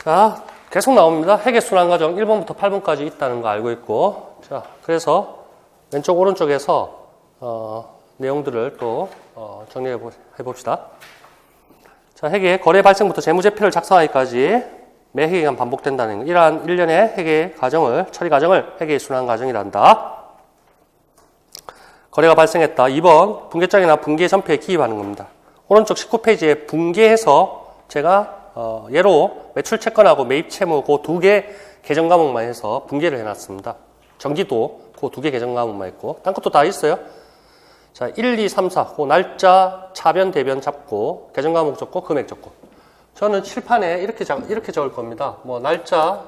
자, 계속 나옵니다. 회계순환과정 1번부터 8번까지 있다는 거 알고 있고, 자, 그래서 왼쪽 오른쪽에서 내용들을 또 정리해 봅시다. 자, 회계 거래 발생부터 재무제표를 작성하기까지 매 회계가 반복된다는 거. 이러한 일련의 회계 과정을 처리 과정을 회계 순환 과정이란다. 거래가 발생했다. 2번 분계장이나 분계 전표에 기입하는 겁니다. 오른쪽 19페이지에 분계해서 제가 예로 매출 채권하고 매입 채무 그 두 개 계정 과목만 해서 분계를 해놨습니다. 정기도 그 두 개 계정 과목만 있고 딴 것도 다 있어요. 자, 1, 2, 3, 4 그 날짜 차변 대변 잡고 계정 과목 적고 금액 적고 저는 칠판에 이렇게 적을 겁니다. 뭐 날짜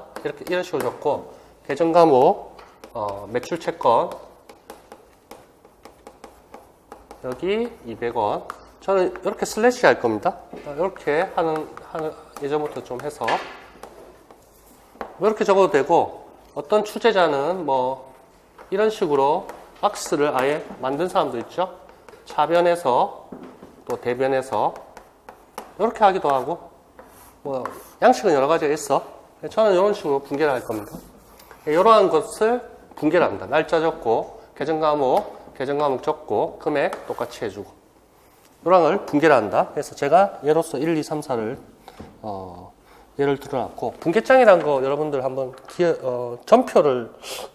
이런 식으로 적고 계정 과목 매출 채권 여기 200원 저는 이렇게 슬래시 할 겁니다. 이렇게 하는 예전부터 좀 해서 이렇게 적어도 되고 어떤 취재자는 뭐 이런 식으로 박스를 아예 만든 사람도 있죠. 차변에서 또 대변에서 이렇게 하기도 하고 뭐 양식은 여러 가지가 있어. 저는 이런 식으로 분계를 할 겁니다. 이러한 것을 분계를 합니다. 날짜 적고 계정 과목 적고 금액 똑같이 해주고 이런 걸 분계를 한다. 그래서 제가 예로서 1, 2, 3, 4를 예를 들어놨고 분계장이라는 거 여러분들 한번 전표를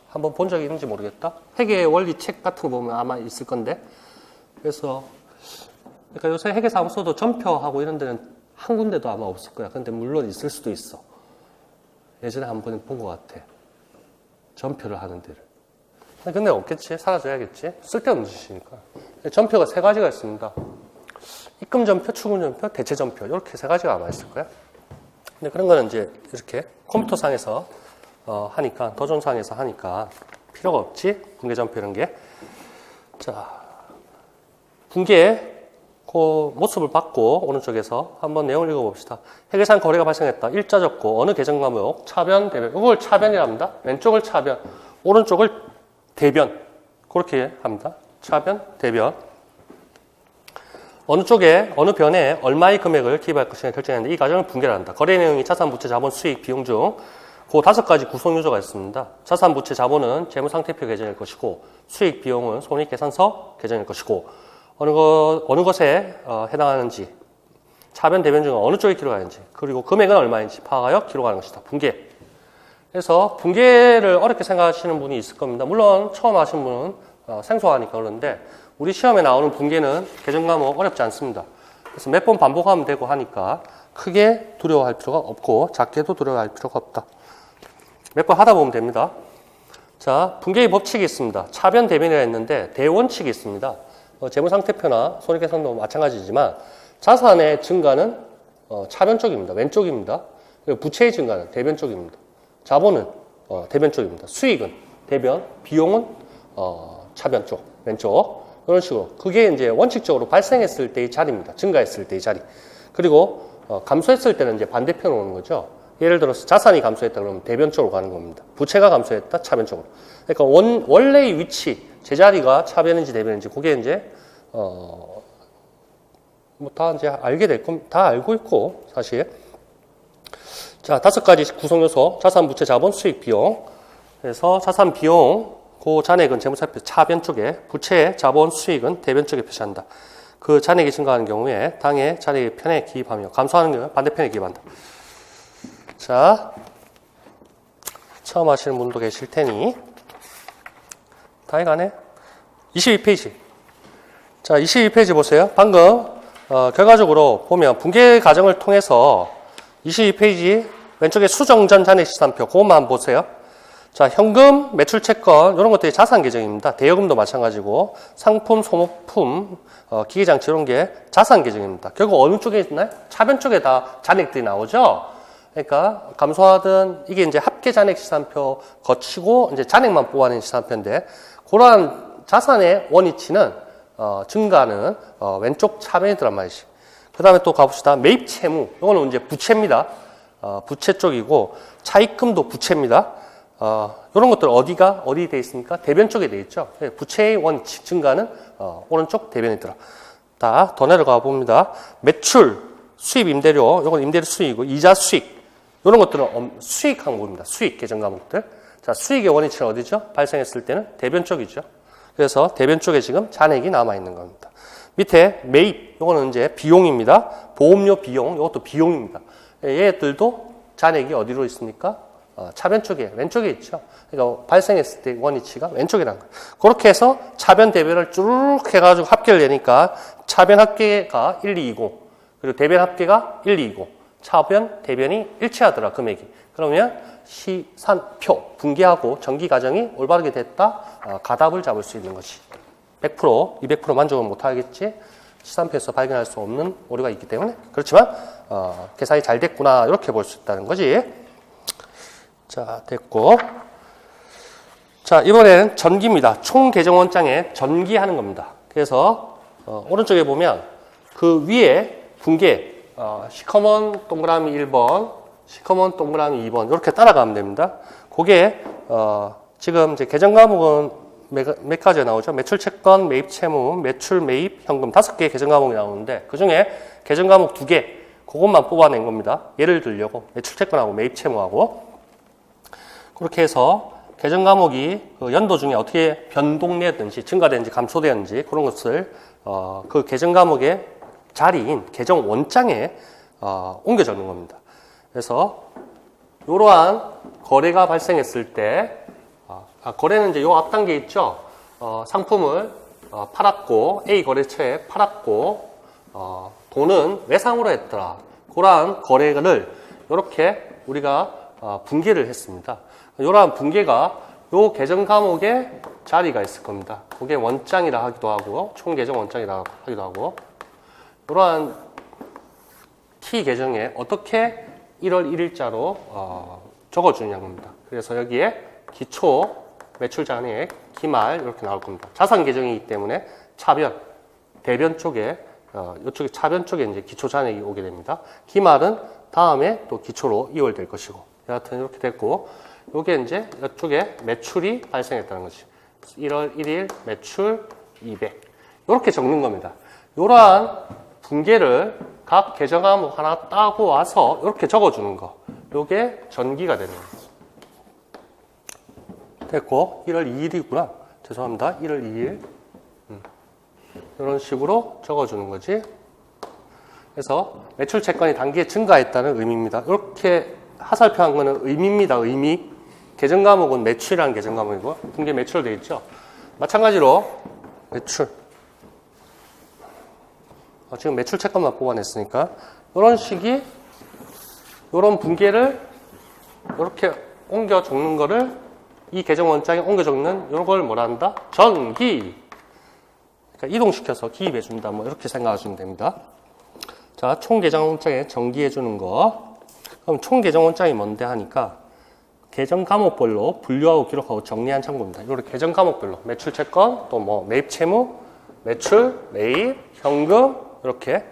한번 본 적이 있는지 모르겠다. 회계 원리 책 같은 거 보면 아마 있을 건데 그래서 그러니까 요새 회계사무소도 전표하고 이런 데는 한 군데도 아마 없을 거야. 근데 물론 있을 수도 있어. 예전에 한번 본 것 같아. 전표를 하는 데를. 근데 없겠지. 사라져야겠지. 쓸데없는 짓이니까. 전표가 3가지가 있습니다. 입금 전표, 추금 전표, 대체 전표. 이렇게 3가지가 아마 있을 거야. 근데 그런 거는 이제 이렇게 컴퓨터상에서 하니까, 도전상에서 하니까 필요가 없지. 분계 전표 이런 게. 자, 분계 그 모습을 받고 오른쪽에서 한번 내용을 읽어봅시다. 회계상 거래가 발생했다. 일자 적고 어느 계정 과목, 차변, 대변. 이걸 차변이라 합니다. 왼쪽을 차변, 오른쪽을 대변. 그렇게 합니다. 차변, 대변. 어느 쪽에, 어느 변에 얼마의 금액을 기입할 것인가 결정했는데 이 과정을 분계를 한다. 거래 내용이 자산, 부채, 자본, 수익, 비용 중 그 5가지 구성 요소가 있습니다. 자산, 부채, 자본은 재무상태표 계정일 것이고 수익, 비용은 손익계산서 계정일 것이고 어느 것에 해당하는지 차변, 대변 중 어느 쪽에 기록하는지 그리고 금액은 얼마인지 파악하여 기록하는 것이다. 분계. 그래서 분계를 어렵게 생각하시는 분이 있을 겁니다. 물론 처음 하신 분은 생소하니까 그런데 우리 시험에 나오는 분계는 계정 과목 어렵지 않습니다. 그래서 몇 번 반복하면 되고 하니까 크게 두려워할 필요가 없고 작게도 두려워할 필요가 없다. 몇 번 하다 보면 됩니다. 자, 분계의 법칙이 있습니다. 차변, 대변이라 했는데 대원칙이 있습니다. 재무상태표나 손익계산도 마찬가지지만 자산의 증가는 차변 쪽입니다. 왼쪽입니다. 그리고 부채의 증가는 대변 쪽입니다. 자본은 대변 쪽입니다. 수익은 대변, 비용은 차변 쪽, 왼쪽. 이런 식으로. 그게 이제 원칙적으로 발생했을 때의 자리입니다. 증가했을 때의 자리. 그리고 감소했을 때는 이제 반대편으로 오는 거죠. 예를 들어서 자산이 감소했다 그러면 대변 쪽으로 가는 겁니다. 부채가 감소했다 차변 쪽으로. 그러니까 원래의 위치, 제자리가 차변인지 대변인지 그게 이제 뭐 다 이제 알게 될 겁니다. 다 알고 있고 사실. 자, 5가지 구성 요소. 자산, 부채, 자본, 수익, 비용. 그래서 자산, 비용, 그 잔액은 재무상태표 차변 쪽에, 부채, 자본, 수익은 대변 쪽에 표시한다. 그 잔액이 증가하는 경우에 당의 잔액의 편에 기입하며 감소하는 경우에 반대편에 기입한다. 자, 처음 하시는 분도 계실 테니 다 해가네. 22페이지. 자, 22페이지 보세요. 방금 결과적으로 보면 분계 과정을 통해서 22페이지 왼쪽에 수정전 잔액 시산표 그것만 한번 보세요. 자, 현금, 매출 채권 이런 것들이 자산 계정입니다. 대여금도 마찬가지고 상품, 소모품, 기계장치 이런 게 자산 계정입니다. 결국 어느 쪽에 있나요? 차변 쪽에 다 잔액들이 나오죠. 그러니까 감소하든 이게 이제 합계 잔액 시산표 거치고 이제 잔액만 뽑아낸 시산표인데 그러한 자산의 원위치는 증가는 왼쪽 차변에 들어간 말이지. 그 다음에 또 가봅시다. 매입 채무 이거는 이제 부채입니다. 부채 쪽이고 차입금도 부채입니다. 이런 것들 어디 돼 있습니까? 대변 쪽에 돼 있죠. 부채의 원칙 증가는 오른쪽 대변에 들어. 더 내려가 봅니다. 매출, 수입 임대료, 이건 임대료 수익이고 이자 수익 이런 것들은 수익 항목입니다. 수익 계정 과목들. 자, 수익의 원위치는 어디죠? 발생했을 때는 대변 쪽이죠. 그래서 대변 쪽에 지금 잔액이 남아 있는 겁니다. 밑에 매입, 이거는 이제 비용입니다. 보험료 비용, 이것도 비용입니다. 얘들도 잔액이 어디로 있습니까? 차변 쪽에, 왼쪽에 있죠. 그러니까 발생했을 때 원위치가 왼쪽이라는 거예요. 그렇게 해서 차변 대변을 쭉 해가지고 합계를 내니까 차변 합계가 1, 2, 20, 그리고 대변 합계가 1, 2, 20, 차변, 대변이 일치하더라, 금액이. 그러면 시산표, 분기하고 전기 과정이 올바르게 됐다, 가답을 잡을 수 있는 거지. 100%, 200% 만족은 못하겠지. 시산표에서 발견할 수 없는 오류가 있기 때문에. 그렇지만 계산이 잘 됐구나, 이렇게 볼 수 있다는 거지. 자, 됐고. 자, 이번에는 전기입니다. 총 계정 원장에 전기하는 겁니다. 그래서 오른쪽에 보면 그 위에 분계, 시커먼 동그라미 1번, 시커먼 동그라미 2번 이렇게 따라가면 됩니다. 그게 지금 이제 계정 과목은 몇 가지가 나오죠? 매출 채권, 매입 채무, 매출, 매입, 현금 5개의 계정 과목이 나오는데 그중에 계정 과목 2개 그것만 뽑아낸 겁니다. 예를 들려고 매출 채권하고 매입 채무하고 그렇게 해서 계정 과목이 그 연도 중에 어떻게 변동되든지 증가되는지 감소되는지 그런 것을 그 계정 과목의 자리인 계정 원장에 옮겨 적는 겁니다. 그래서 이러한 거래가 발생했을 때 거래는 이제 요 앞단계 있죠. 상품을 팔았고 A 거래처에 팔았고 돈은 외상으로 했더라. 그러한 거래를 이렇게 우리가 분계를 했습니다. 이러한 분계가 요 계정 과목에 자리가 있을 겁니다. 그게 원장이라 하기도 하고 총 계정 원장이라 하기도 하고 이러한 T 계정에 어떻게 1월 1일자로 적어주느냐 겁니다. 그래서 여기에 기초 매출 잔액, 기말 이렇게 나올 겁니다. 자산 계정이기 때문에 차변, 대변 쪽에 이쪽에 차변 쪽에 이제 기초 잔액이 오게 됩니다. 기말은 다음에 또 기초로 이월될 것이고 여하튼 이렇게 됐고 요게 이제 이쪽에 매출이 발생했다는 거지. 1월 1일 매출 200 이렇게 적는 겁니다. 이러한 분계를 각 계정 과목 하나 따고 와서 이렇게 적어주는 거. 요게 전기가 되는 거예요. 됐고 1월 2일이구나. 죄송합니다. 1월 2일 이런 식으로 적어주는 거지. 그래서 매출 채권이 단기에 증가했다는 의미입니다. 이렇게 하살표한 거는 의미입니다. 의미. 계정 과목은 매출이라는 계정 과목이고 분계 매출로 되어 있죠. 마찬가지로 매출 지금 매출 채권만 뽑아냈으니까 이런 식이 이런 분계를 이렇게 옮겨 적는 거를 이 계정 원장에 옮겨 적는 이런 걸 뭐라 한다? 전기. 그러니까 이동시켜서 기입해 준다. 뭐 이렇게 생각하시면 됩니다. 자, 총 계정 원장에 전기해 주는 거. 그럼 총 계정 원장이 뭔데 하니까 계정 과목별로 분류하고 기록하고 정리한 참고입니다. 이렇게 계정 과목별로 매출 채권, 또 뭐 매입 채무, 매출, 매입, 현금 이렇게.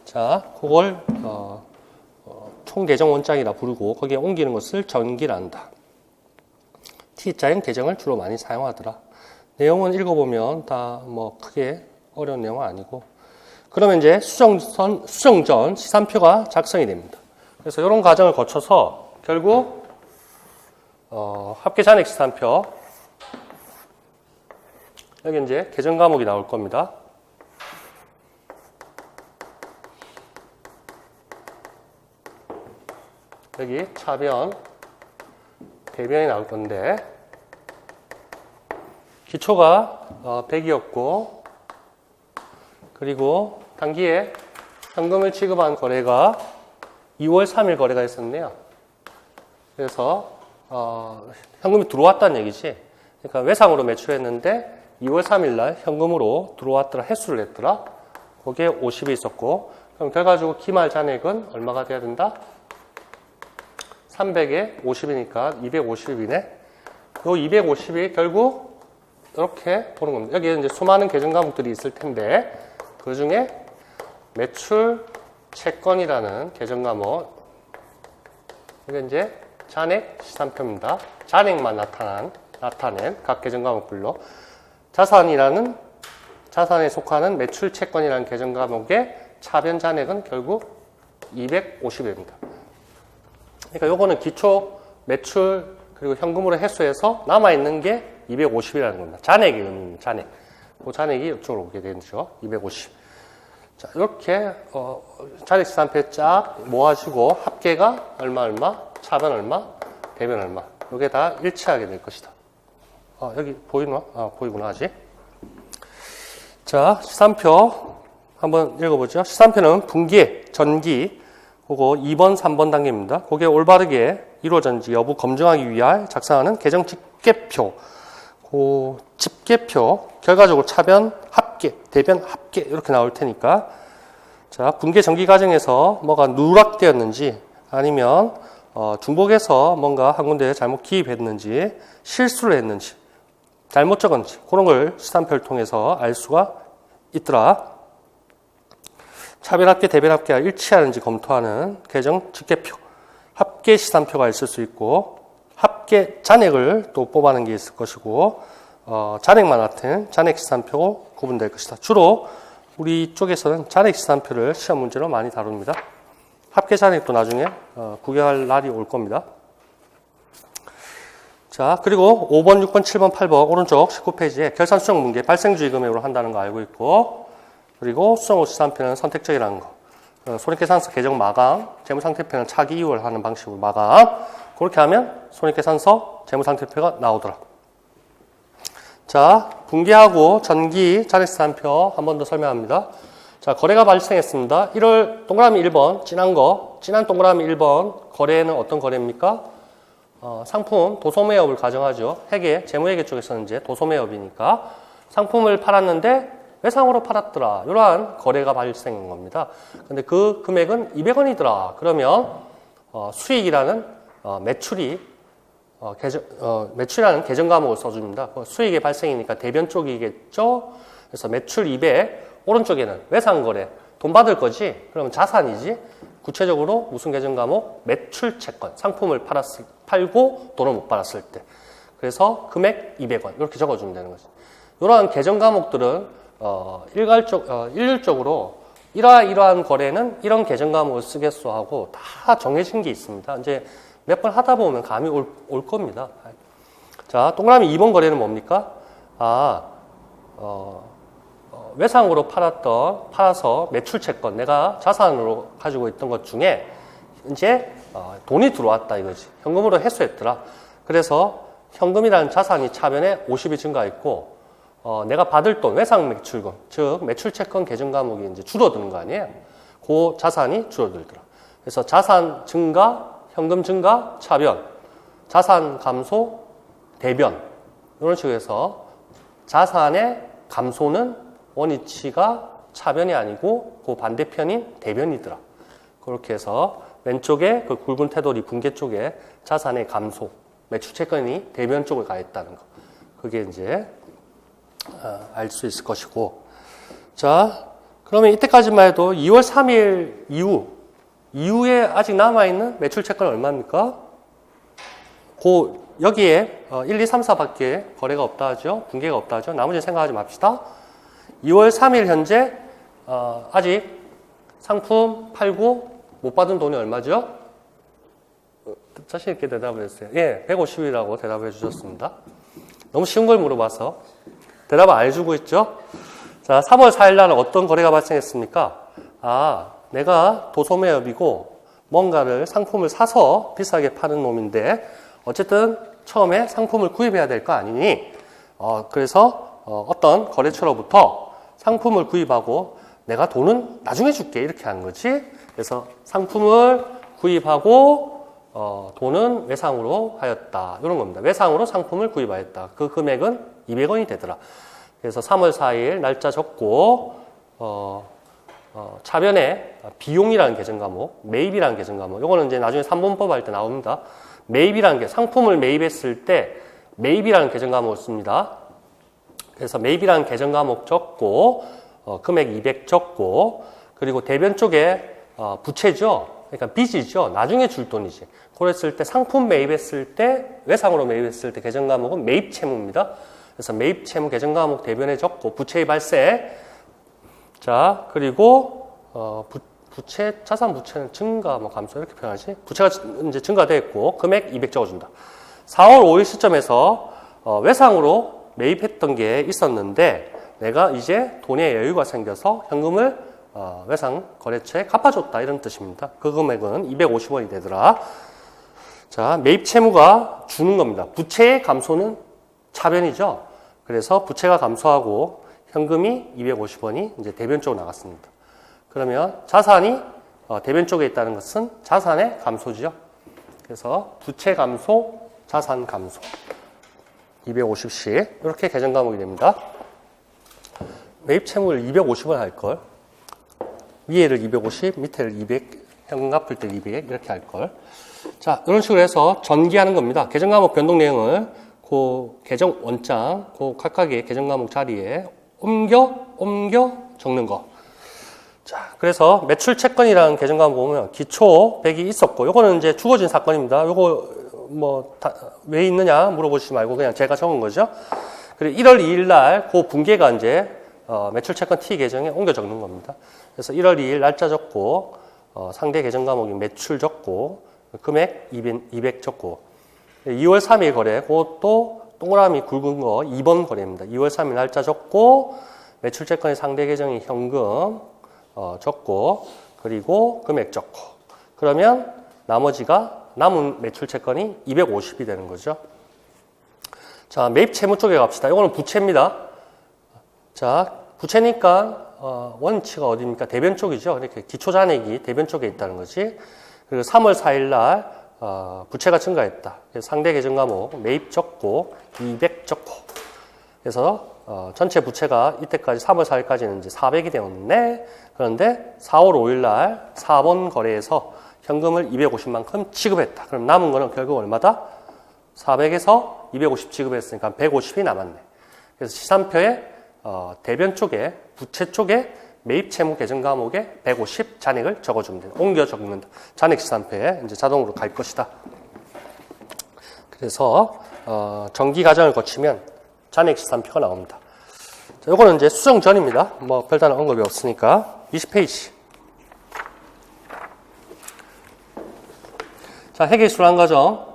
자, 그걸 총 계정 원장이라 부르고 거기에 옮기는 것을 전기란다. T자인 계정을 주로 많이 사용하더라. 내용은 읽어보면 다 뭐 크게 어려운 내용은 아니고. 그러면 이제 수정전 시산표가 작성이 됩니다. 그래서 이런 과정을 거쳐서 결국 합계 잔액 시산표 여기 이제 계정 과목이 나올 겁니다. 여기 차변, 대변이 나올 건데 기초가 100이었고 그리고 단기에 현금을 취급한 거래가 2월 3일 거래가 있었네요. 그래서 현금이 들어왔다는 얘기지. 그러니까 외상으로 매출했는데 2월 3일 날 현금으로 들어왔더라, 횟수를 냈더라. 거기에 50이 있었고, 그럼 결과적으로 기말 잔액은 얼마가 돼야 된다? 300에 50이니까 250이네. 요 250이 결국 이렇게 보는 겁니다. 여기에 이제 수많은 계정 과목들이 있을 텐데, 그 중에 매출 채권이라는 계정 과목, 이게 이제 잔액 시산표입니다. 잔액만 나타낸 각 계정 과목별로 자산에 속하는 매출 채권이라는 계정 과목의 차변 잔액은 결국 250입니다. 그러니까 요거는 기초 매출 그리고 현금으로 회수해서 남아있는 게 250이라는 겁니다. 잔액의 의미입니다. 잔액. 그 잔액이 이쪽으로 오게 되죠. 250. 자, 이렇게 잔액 시산표에 쫙 모아지고 합계가 얼마, 차변 얼마, 대변 얼마. 이게 다 일치하게 될 것이다. 여기 보이나? 보이구나, 아직. 자, 시산표 한번 읽어보죠. 시산표는 분기, 전기, 그거 2번, 3번 단계입니다. 그게 올바르게 이루어졌는지 여부 검증하기 위해 작성하는 계정 집계표. 그 집계표, 결과적으로 차변, 합계, 대변, 합계 이렇게 나올 테니까 자, 분계 전기 과정에서 뭐가 누락되었는지 아니면 중복해서 뭔가 한 군데에 잘못 기입했는지 실수를 했는지 잘못 적었는지 그런 걸 시산표를 통해서 알 수가 있더라. 차변 합계, 대변 합계가 일치하는지 검토하는 계정 집계표, 합계 시산표가 있을 수 있고 합계 잔액을 또 뽑아내는 게 있을 것이고 잔액만 나타낸 잔액 시산표로 구분될 것이다. 주로 우리 쪽에서는 잔액 시산표를 시험 문제로 많이 다룹니다. 합계 잔액도 나중에 구경할 날이 올 겁니다. 자, 그리고 5번, 6번, 7번, 8번 오른쪽 19페이지에 결산 수정 문제 발생주의 금액으로 한다는 거 알고 있고 그리고 수정 후 시산표는 선택적이라는 거. 손익계산서 계정 마감, 재무상태표는 차기 이월 하는 방식으로 마감. 그렇게 하면 손익계산서 재무상태표가 나오더라. 자, 분기하고 전기 잔액시산표 한 번 더 설명합니다. 자, 거래가 발생했습니다. 1월 동그라미 1번 진한 동그라미 1번 거래는 어떤 거래입니까? 상품 도소매업을 가정하죠. 재무회계 쪽에서는 이제 도소매업이니까 상품을 팔았는데 외상으로 팔았더라. 이러한 거래가 발생한 겁니다. 근데 그 금액은 200원이더라. 그러면 수익이라는 매출이라는 계정 과목을 써줍니다. 수익의 발생이니까 대변 쪽이겠죠. 그래서 매출 200, 오른쪽에는 외상 거래, 돈 받을 거지. 그러면 자산이지. 구체적으로 무슨 계정 과목? 매출 채권, 상품을 팔고 돈을 못 받았을 때. 그래서 금액 200원 이렇게 적어주면 되는 거지. 이러한 계정 과목들은 일률적으로 이러한 거래는 이런 계정 과목을 쓰겠소 하고 다 정해진 게 있습니다. 이제 몇 번 하다 보면 감이 올 겁니다. 자, 동그라미 2번 거래는 뭡니까? 외상으로 팔아서 매출 채권, 내가 자산으로 가지고 있던 것 중에 이제 돈이 들어왔다 이거지. 현금으로 회수했더라. 그래서 현금이라는 자산이 차변에 50이 증가했고 내가 받을 돈, 외상 매출금, 즉 매출 채권 계정 과목이 이제 줄어드는 거 아니에요? 그 자산이 줄어들더라. 그래서 자산 증가, 현금 증가, 차변, 자산 감소, 대변 이런 식으로 해서 자산의 감소는 원위치가 차변이 아니고 그 반대편인 대변이더라. 그렇게 해서 왼쪽에 그 굵은 테두리 분계 쪽에 자산의 감소, 매출 채권이 대변 쪽을 가 있다는 거. 그게 이제 알 수 있을 것이고. 자, 그러면 이때까지만 해도 2월 3일 이후에 아직 남아있는 매출 채권은 얼마입니까? 여기에 1, 2, 3, 4밖에 거래가 없다 하죠. 분계가 없다 하죠. 나머지 생각하지 맙시다. 2월 3일 현재 아직 상품 팔고 못 받은 돈이 얼마죠? 자신 있게 대답을 했어요. 예, 150이라고 대답을 해주셨습니다. 너무 쉬운 걸 물어봐서 대답을 안 해주고 있죠? 자, 3월 4일 날은 어떤 거래가 발생했습니까? 내가 도소매업이고 뭔가를 상품을 사서 비싸게 파는 놈인데 어쨌든 처음에 상품을 구입해야 될 거 아니니 그래서 어떤 거래처로부터 상품을 구입하고 내가 돈은 나중에 줄게 이렇게 하는 거지. 그래서 상품을 구입하고 돈은 외상으로 하였다. 이런 겁니다. 외상으로 상품을 구입하였다. 그 금액은 200원이 되더라. 그래서 3월 4일 날짜 적고 차변에 비용이라는 계정 과목, 매입이라는 계정 과목. 이거는 이제 나중에 3번법 할 때 나옵니다. 매입이라는 게 상품을 매입했을 때 매입이라는 계정 과목을 씁니다. 그래서 매입이라는 계정 과목 적고 금액 200 적고 그리고 대변 쪽에 부채죠. 그러니까 빚이죠. 나중에 줄 돈이지. 그랬을 때 상품 매입했을 때 외상으로 매입했을 때 계정 과목은 매입 채무입니다. 그래서 매입 채무 계정 과목 대변에 적고 부채의 발생. 자, 그리고 부채 자산 부채는 증가 뭐 감소 이렇게 표현하지. 부채가 이제 증가됐고 금액 200 적어준다. 4월 5일 시점에서 외상으로 매입했던 게 있었는데 내가 이제 돈에 여유가 생겨서 현금을 외상 거래처에 갚아줬다 이런 뜻입니다. 그 금액은 250원이 되더라. 자, 매입 채무가 주는 겁니다. 부채의 감소는 차변이죠. 그래서 부채가 감소하고 현금이 250원이 이제 대변 쪽으로 나갔습니다. 그러면 자산이 대변 쪽에 있다는 것은 자산의 감소죠. 그래서 부채 감소, 자산 감소. 250씩 이렇게 계정 과목이 됩니다. 매입 채무를 250원 할 걸. 위에를 250, 밑에를 200, 현금 갚을 때 200 이렇게 할 걸. 자, 이런 식으로 해서 전기하는 겁니다. 계정 과목 변동 내용을 그 계정 원장, 그 각각의 계정 과목 자리에 옮겨 적는 거. 자, 그래서 매출 채권이라는 계정 과목 보면 기초 100이 있었고, 요거는 이제 주어진 사건입니다. 요거 왜 있느냐 물어보시지 말고 그냥 제가 적은 거죠. 그리고 1월 2일 날 그 분계가 이제 매출 채권 T 계정에 옮겨 적는 겁니다. 그래서 1월 2일 날짜 적고 상대 계정 과목이 매출 적고 금액 200 적고 2월 3일 거래 그것도 동그라미 굵은 거 2번 거래입니다. 2월 3일 날짜 적고 매출 채권의 상대 계정이 현금 적고 그리고 금액 적고 그러면 나머지가 남은 매출 채권이 250이 되는 거죠. 자, 매입 채무 쪽에 갑시다. 이거는 부채입니다. 자, 부채니까 원치가 어디입니까? 대변 쪽이죠. 이렇게 기초 잔액이 대변 쪽에 있다는 거지. 그리고 3월 4일 날 부채가 증가했다. 그래서 상대 계정 과목 매입 적고 200 적고. 그래서 전체 부채가 이때까지 3월 4일까지는 이제 400이 되었네. 그런데 4월 5일 날 4번 거래에서 현금을 250만큼 지급했다. 그럼 남은 거는 결국 얼마다? 400에서 250 지급했으니까 150이 남았네. 그래서 시산표에 대변 쪽에 부채 쪽에 매입 채무 계정 과목에 150 잔액을 적어주면 돼요. 옮겨 적는다. 잔액 시산표에 이제 자동으로 갈 것이다. 그래서 정기 과정을 거치면 잔액 시산표가 나옵니다. 자, 요거는 이제 수정 전입니다. 뭐 별다른 언급이 없으니까 20페이지. 자, 회계 순환 과정.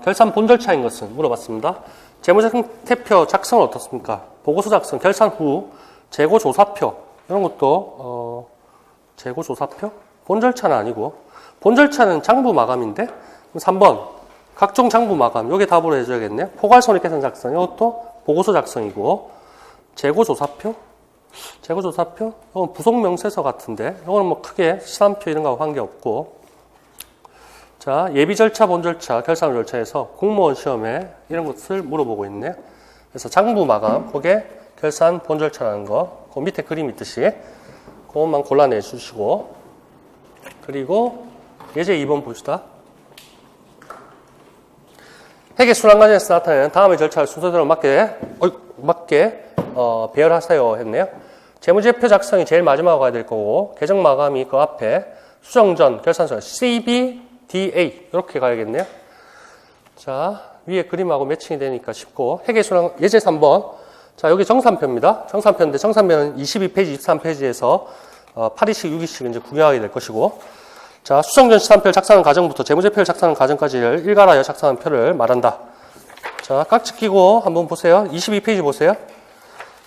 결산 본 절차인 것은 물어봤습니다. 재무상태표 작성은 어떻습니까? 보고서 작성, 결산 후 재고조사표 이런 것도 재고조사표? 본 절차는 아니고 본 절차는 장부 마감인데 3번 각종 장부 마감 요게 답으로 해줘야겠네요. 포괄손익계산 작성 이것도 보고서 작성이고 재고조사표? 재고조사표? 이건 부속명세서 같은데 이거는 뭐 크게 시산표 이런 거하고 관계없고 자, 예비 절차, 본 절차, 결산 절차에서 공무원 시험에 이런 것을 물어보고 있네요. 그래서 장부 마감, 그게 결산, 본 절차라는 거, 그 밑에 그림 있듯이 그것만 골라내 주시고 그리고 예제 2번 봅시다. 회계 순환 과정에서 나타내는 다음의 절차를 순서대로 맞게 배열하세요 했네요. 재무제표 작성이 제일 마지막으로 가야 될 거고 계정 마감이 그 앞에 수정 전 결산서 CB DA 이렇게 가야겠네요. 자, 위에 그림하고 매칭이 되니까 쉽고 회계순환 예제 3번. 자, 여기 정산표입니다. 정산표인데 정산표는 22페이지, 23페이지에서 8위씩, 6위씩 이제 구경하게 될 것이고 자, 수정전 시산표를 작성하는 과정부터 재무제표를 작성하는 과정까지를 일괄하여 작성한 표를 말한다. 자, 깍지 끼고 한번 보세요. 22페이지 보세요.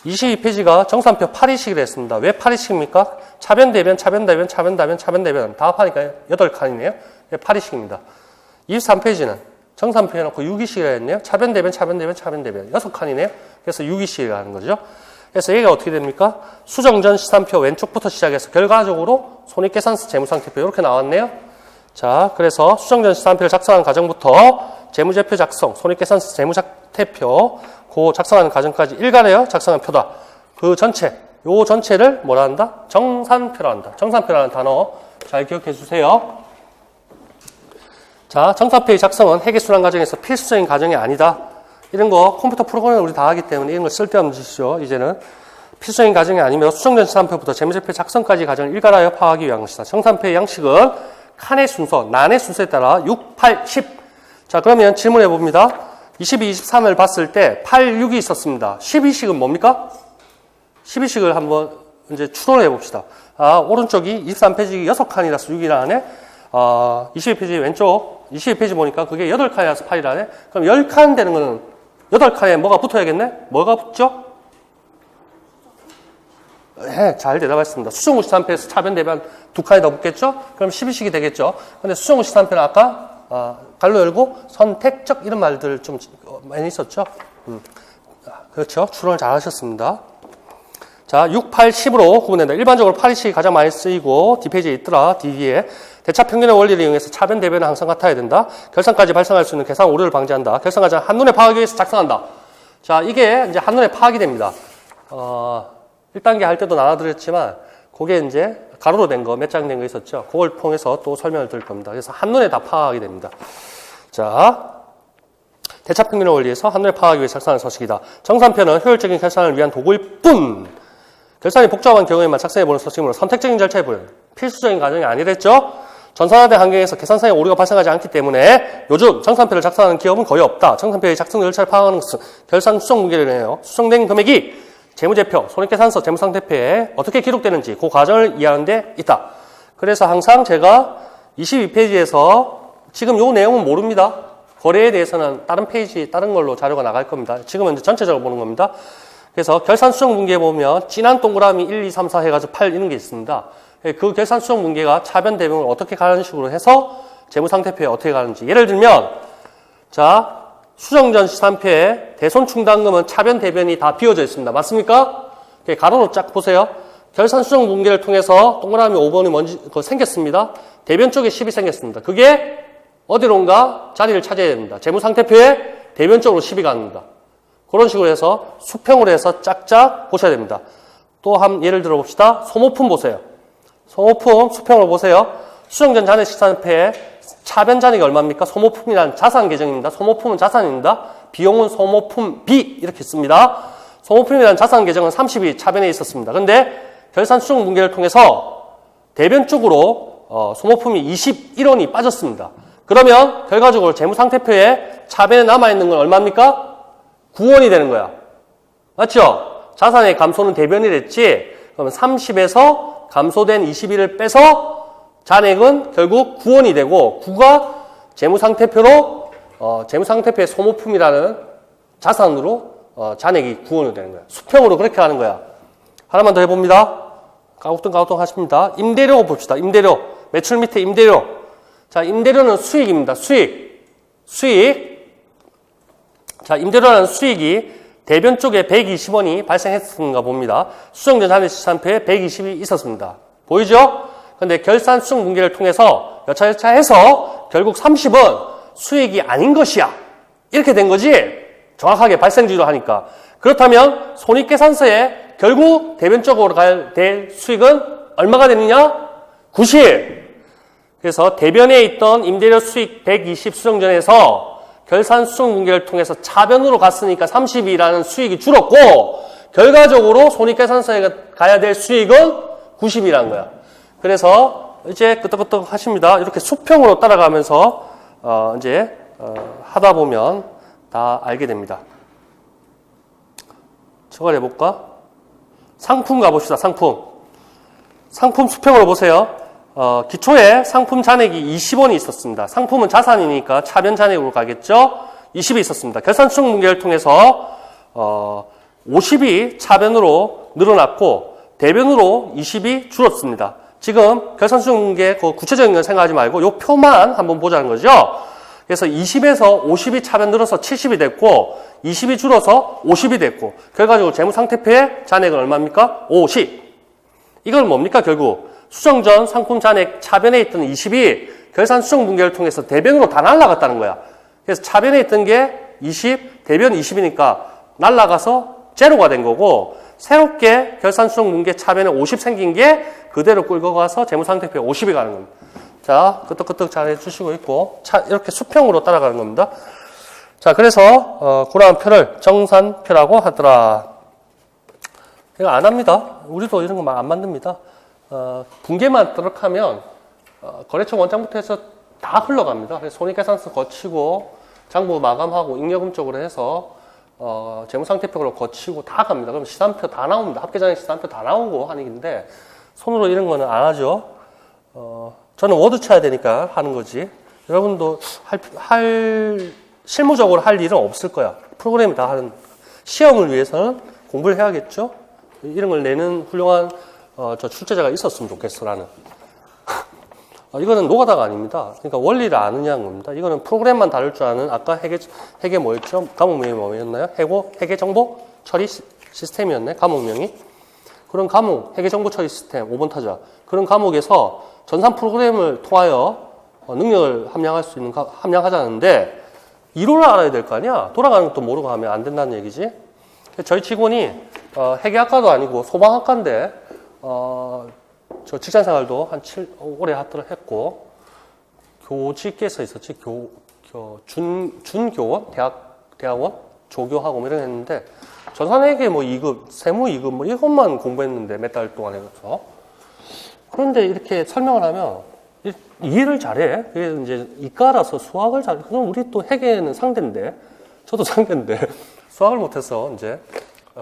22페이지가 정산표 8위씩이라 했습니다. 왜 8위씩입니까? 차변, 대변, 차변, 대변, 차변, 대변, 차변, 대변 다 합하니까 8칸이네요. 8위씩입니다. 23페이지는 정산표 해놓고 6위씩이라 했네요. 차변, 대변, 차변, 대변, 차변, 대변 6칸이네요. 그래서 6위씩이라 하는 거죠. 그래서 얘가 어떻게 됩니까? 수정전 시산표 왼쪽부터 시작해서 결과적으로 손익계산서 재무상태표 이렇게 나왔네요. 자, 그래서 수정전시산표를 작성하는 과정부터 재무제표 작성, 손익계산서 재무상태표 그 작성하는 과정까지 일괄하여 작성한 표다. 그 전체, 요 전체를 뭐라 한다? 정산표라 한다. 정산표라는 단어 잘 기억해 주세요. 자, 정산표의 작성은 회계순환 과정에서 필수적인 과정이 아니다. 이런 거 컴퓨터 프로그램을 우리 다 하기 때문에 이런 거 쓸데없는 짓이죠. 이제는 필수적인 과정이 아니며 수정전시산표부터 재무제표 작성까지 과정을 일괄하여 파악하기 위한 것이다. 정산표의 양식은 칸의 순서, 난의 순서에 따라 6, 8, 10. 자, 그러면 질문해 봅니다. 22, 23을 봤을 때 8, 6이 있었습니다. 12식은 뭡니까? 12식을 한번 이제 추론해 봅시다. 아, 오른쪽이 23페이지 6칸이라서 6이라네. 22페이지 왼쪽 22페이지 보니까 그게 8칸이라서 8이라네. 그럼 10칸 되는 거는 8칸에 뭐가 붙어야겠네? 뭐가 붙죠? 네, 잘 대답하셨습니다. 수정구시산표에서 차변, 대변 2칸이 더 붙겠죠? 그럼 12식이 되겠죠? 근데 수정구시산표는 아까 갈로 열고 선택적 이런 말들 좀 많이 있었죠? 그렇죠. 추론을 잘 하셨습니다. 자, 6, 8, 10으로 구분된다. 일반적으로 8이식이 가장 많이 쓰이고 뒷페이지에 있더라. 뒤에 대차 평균의 원리를 이용해서 차변, 대변은 항상 같아야 된다. 결산까지 발생할 수 있는 계산 오류를 방지한다. 결산 과정을 한눈에 파악하기 위해서 작성한다. 자, 이게 이제 한눈에 파악이 됩니다. 1단계 할 때도 나눠드렸지만 그게 이제 가로로 된 거, 몇 장 된 거 있었죠. 그걸 통해서 또 설명을 드릴 겁니다. 그래서 한눈에 다 파악하게 됩니다. 자, 대차 평균의 원리에서 한눈에 파악하기 위해 작성하는 서식이다. 정산표는 효율적인 결산을 위한 도구일 뿐 결산이 복잡한 경우에만 작성해보는 서식이므로 선택적인 절차에 보여요. 필수적인 과정이 아니랬죠. 전산화된 환경에서 계산상의 오류가 발생하지 않기 때문에 요즘 정산표를 작성하는 기업은 거의 없다. 정산표의 작성 절차를 파악하는 것은 결산 수정 문제를 해요. 수정된 금액이 재무제표, 손익계산서, 재무상태표에 어떻게 기록되는지 그 과정을 이해하는 데 있다. 그래서 항상 제가 22페이지에서 지금 요 내용은 모릅니다. 거래에 대해서는 다른 페이지, 다른 걸로 자료가 나갈 겁니다. 지금은 이제 전체적으로 보는 겁니다. 그래서 결산 수정 문제에 보면 진한 동그라미 1, 2, 3, 4 해가지고 8 이런 게 있습니다. 그 결산 수정 문제가 차변, 대변을 어떻게 가는 식으로 해서 재무상태표에 어떻게 가는지. 예를 들면, 자, 수정전시산표에 대손충당금은 차변, 대변이 다 비워져 있습니다. 맞습니까? 가로로 쫙 보세요. 결산 수정 문제를 통해서 동그라미 5번이 먼저 생겼습니다. 대변 쪽에 10이 생겼습니다. 그게 어디론가 자리를 차지해야 됩니다. 재무상태표에 대변 쪽으로 10이 갑니다. 그런 식으로 해서 수평으로 해서 짝짝 보셔야 됩니다. 또 한 예를 들어 봅시다. 소모품 보세요. 소모품 수평으로 보세요. 수정전 잔액시산표에 차변 잔액이 얼마입니까? 소모품이란 자산 계정입니다. 소모품은 자산입니다. 비용은 소모품 B 이렇게 씁니다. 소모품이란 자산 계정은 30이 차변에 있었습니다. 근데 결산 수정 문제를 통해서 대변 쪽으로 소모품이 21원이 빠졌습니다. 그러면 결과적으로 재무상태표에 차변에 남아있는 건 얼마입니까? 9원이 되는 거야. 맞죠? 자산의 감소는 대변이 됐지. 그러면 30에서 감소된 21을 빼서 잔액은 결국 9원이 되고 9가 재무상태표로 재무상태표의 소모품이라는 자산으로 잔액이 9원이 되는 거야. 수평으로 그렇게 하는 거야. 하나만 더 해봅니다. 까우뚱까우뚱 하십니다. 임대료 봅시다. 임대료. 매출 밑에 임대료. 자, 임대료는 수익입니다. 수익. 자, 임대료라는 수익이 대변 쪽에 120원이 발생했는가 봅니다. 수정전 잔액시산표에 120이 있었습니다. 보이죠? 근데 결산 수정 문제를 통해서 여차여차해서 결국 30은 수익이 아닌 것이야. 이렇게 된 거지? 정확하게 발생지로 하니까. 그렇다면 손익계산서에 결국 대변 쪽으로 가야 될 수익은 얼마가 되느냐? 90. 그래서 대변에 있던 임대료 수익 120 수정전에서 결산 수정 문제를 통해서 차변으로 갔으니까 30이라는 수익이 줄었고 결과적으로 손익계산서에 가야 될 수익은 90이라는 거야. 그래서 이제 끄떡끄떡 하십니다. 이렇게 수평으로 따라가면서 이제 하다 보면 다 알게 됩니다. 저걸 해볼까? 상품 가봅시다. 상품 수평으로 보세요. 기초에 상품 잔액이 20원이 있었습니다. 상품은 자산이니까 차변 잔액으로 가겠죠? 20이 있었습니다. 결산 수정 문제를 통해서 50이 차변으로 늘어났고 대변으로 20이 줄었습니다. 지금 결산 수정 문제 그 구체적인 건 생각하지 말고 이 표만 한번 보자는 거죠. 그래서 20에서 50이 차변 늘어서 70이 됐고 20이 줄어서 50이 됐고 결과적으로 재무상태표의 잔액은 얼마입니까? 50. 이건 뭡니까 결국? 수정 전 상품 잔액 차변에 있던 20이 결산 수정 분기를 통해서 대변으로 다 날라갔다는 거야. 그래서 차변에 있던 게 20, 대변 20이니까 날라가서 제로가 된 거고, 새롭게 결산 수정 분기에 차변에 50 생긴 게 그대로 끌고 가서 재무상태표에 50이 가는 겁니다. 자, 끄떡끄떡 잘 해주시고 있고, 이렇게 수평으로 따라가는 겁니다. 자, 그래서 그러한 표를 정산표라고 하더라. 이거 안 합니다. 우리도 이런 거 안 만듭니다. 분계만 뜨럭하면 거래처 원장부터 해서 다 흘러갑니다. 그래서 손익계산서 거치고 장부 마감하고 잉여금 쪽으로 해서 재무상태표로 거치고 다 갑니다. 그럼 시산표 다 나옵니다. 합계장의 시산표 다 나오고 하는 일인데 손으로 이런 거는 안 하죠. 저는 워드 쳐야 되니까 하는 거지. 여러분도 실무적으로 할 일은 없을 거야. 프로그램이 다 하는. 시험을 위해서는 공부를 해야겠죠. 이런 걸 내는 훌륭한 저 출제자가 있었으면 좋겠어, 나는. 이거는 노가다가 아닙니다. 그러니까 원리를 아느냐는 겁니다. 이거는 프로그램만 다룰 줄 아는, 아까 회계 뭐였죠? 과목명이 뭐였나요? 회계 정보 처리 시스템이었네, 과목명이. 그런 과목, 회계 정보 처리 시스템, 5번 타자. 그런 과목에서 전산 프로그램을 통하여 능력을 함량하자는데, 이론을 알아야 될 거 아니야? 돌아가는 것도 모르고 하면 안 된다는 얘기지. 저희 직원이 회계학과도 아니고 소방학과인데, 저 직장생활도 한 오래 하도록 했고, 교직에서 있었지, 준교원? 대학원? 조교하고 뭐 이런 거 했는데, 전산회계 뭐 2급, 세무 2급 뭐 이것만 공부했는데 몇 달 동안 해서. 그런데 이렇게 설명을 하면 이해를 잘해. 그게 이제 이과라서 수학을 잘해. 그럼 우리 또 회계는 상대인데, 저도 상대인데, 수학을 못해서 이제,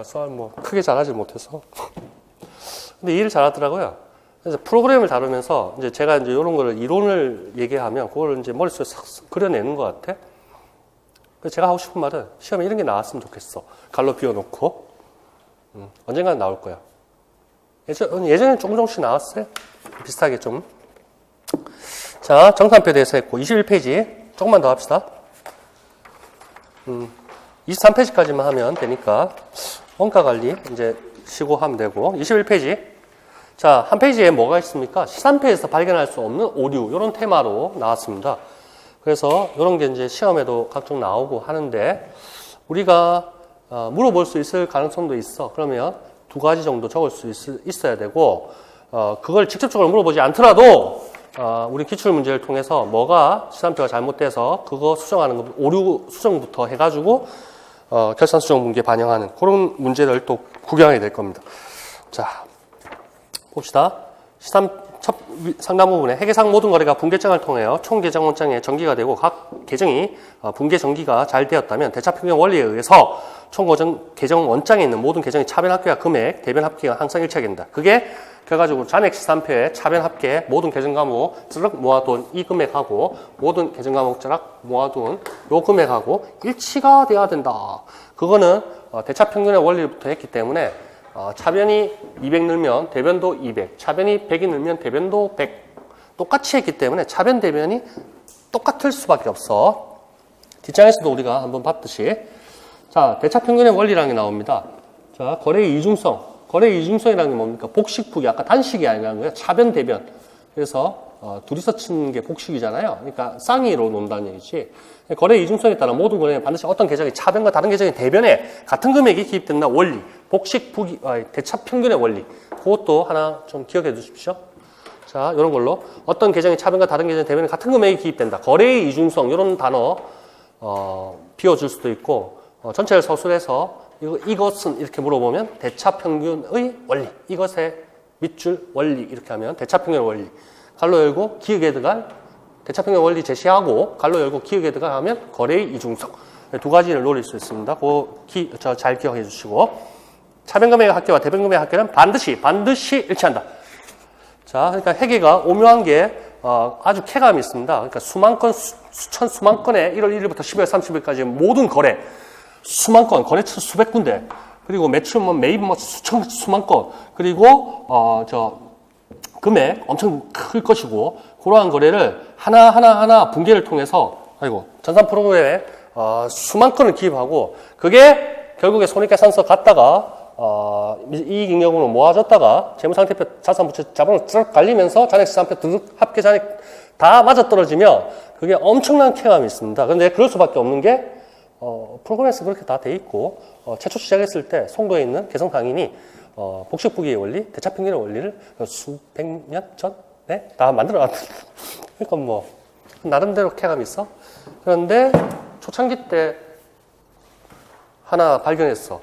수학을 뭐 크게 잘하지 못해서. 근데 이해를 잘하더라고요. 그래서 프로그램을 다루면서 이제 제가 이제 이런 거를 이론을 얘기하면 그걸 이제 머릿속에 싹 그려내는 것 같아. 그래서 제가 하고 싶은 말은 시험에 이런 게 나왔으면 좋겠어. 갈로 비워놓고. 언젠가는 나올 거야. 예전에 조금씩 나왔어요. 비슷하게 좀. 자, 정산표에 대해서 했고, 21페이지. 조금만 더 합시다. 23페이지까지만 하면 되니까, 원가 관리 이제 쉬고 하면 되고, 21페이지. 자, 한 페이지에 뭐가 있습니까? 시산표에서 발견할 수 없는 오류, 이런 테마로 나왔습니다. 그래서 이런 게 이제 시험에도 각종 나오고 하는데, 우리가 물어볼 수 있을 가능성도 있어. 그러면 2가지 정도 적을 수 있어야 되고, 그걸 직접적으로 물어보지 않더라도, 우리 기출문제를 통해서 뭐가 시산표가 잘못돼서 그거 수정하는 거, 오류 수정부터 해가지고, 결산 수정 분기에 반영하는 그런 문제를 또 구경하게 될 겁니다. 자, 봅시다. 상당 부분에 회계상 모든 거래가 분계정을 통하여 총 계정 원장에 전기가 되고 각 계정이 분계 전기가 잘 되었다면 대차평균 원리에 의해서 총 계정 원장에 있는 모든 계정의 차변 합계와 금액, 대변 합계가 항상 일치하게 된다. 그게 결과적으로 잔액 시산표에 차변 합계, 모든 계정 과목 쩌락 모아둔 이 금액하고 모든 계정 과목 쩌락 모아둔 요 금액하고 일치가 돼야 된다. 그거는 대차평균의 원리부터 했기 때문에 차변이 200 늘면 대변도 200, 차변이 100이 늘면 대변도 100. 똑같이 했기 때문에 차변 대변이 똑같을 수밖에 없어. 뒷장에서도 우리가 한번 봤듯이. 자, 대차평균의 원리라는 게 나옵니다. 자, 거래의 이중성. 거래의 이중성이라는 게 뭡니까? 복식폭이 아까 단식이 아니라는 거예요. 차변 대변. 그래서 둘이서 치는 게 복식이잖아요. 그러니까 쌍의로 논다는 얘기지. 거래의 이중성에 따라 모든 거래는 반드시 어떤 계정의 차변과 다른 계정의 대변에 같은 금액이 기입된다. 원리. 복식폭이 대차평균의 원리. 그것도 하나 좀 기억해 두십시오. 자, 이런 걸로 어떤 계정의 차변과 다른 계정의 대변에 같은 금액이 기입된다. 거래의 이중성 이런 단어 비워줄 수도 있고 전체를 서술해서 이것은 이렇게 물어보면 대차평균의 원리. 이것의 밑줄 원리 이렇게 하면 대차평균의 원리. 갈로 열고 기억에 들어갈 대차평균 원리 제시하고 갈로 열고 기억에 들어가 하면 거래의 이중성. 2가지를 노릴 수 있습니다. 잘 기억해 주시고. 차변금액의 합계와 대변금액의 합계는 반드시 일치한다. 자, 그러니까 회계가 오묘한 게 아주 쾌감이 있습니다. 그러니까 수만 건, 수만 건의 1월 1일부터 12월 30일까지 모든 거래, 수만 건, 거래처 수백 군데, 그리고 매출 매입 수만 건, 그리고 금액 엄청 클 것이고 그러한 거래를 하나 분계를 통해서 전산 프로그램에 수만 건을 기입하고 그게 결국에 손익계산서 갔다가 이익잉여금으로 모아졌다가 재무상태표 자산부채 자본으로 쭉 갈리면서 잔액시산표 합계 잔액 다 맞아떨어지면 그게 엄청난 쾌감이 있습니다. 그런데 그럴 수밖에 없는 게 프로그램에서 그렇게 다 돼 있고 최초 시작했을 때 송도에 있는 개성당인이 복식부기의 원리, 대차평균의 원리를 수백 년 전에 다 만들어놨다. 그러니까 뭐 나름대로 쾌감이 있어. 그런데 초창기 때 하나 발견했어.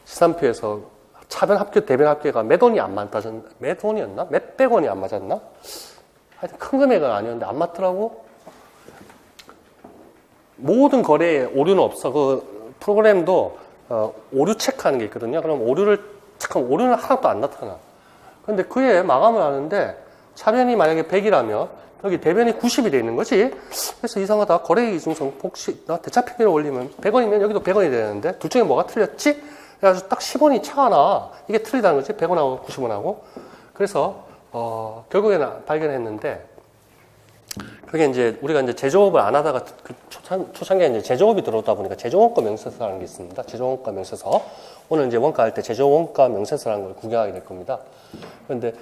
시산표에서 차변 합계, 대변 합계가 몇 원이 안 맞았나? 몇 원이었나? 몇백 원이 안 맞았나? 하여튼 큰 금액은 아니었는데 안 맞더라고. 모든 거래에 오류는 없어. 그 프로그램도 오류 체크하는 게 있거든요. 그럼 오류는 하나도 안 나타나. 근데 그에 마감을 하는데 차변이 만약에 100이라면 여기 대변이 90이 돼 있는 거지. 그래서 이상하다. 거래이중성 복식 대차평균을 올리면 100원이면 여기도 100원이 되는데 둘 중에 뭐가 틀렸지? 그래가지고 딱 10원이 차가 나. 이게 틀리다는 거지. 100원하고 90원하고. 그래서 결국에는 발견했는데 그게 이제 우리가 이제 제조업을 안 하다가 그 초창기에 이제 제조업이 들어오다 보니까 제조원가 명세서라는 게 있습니다. 제조원가 명세서. 오늘 이제 원가 할 때 제조원가 명세서라는 걸 구경하게 될 겁니다. 그런데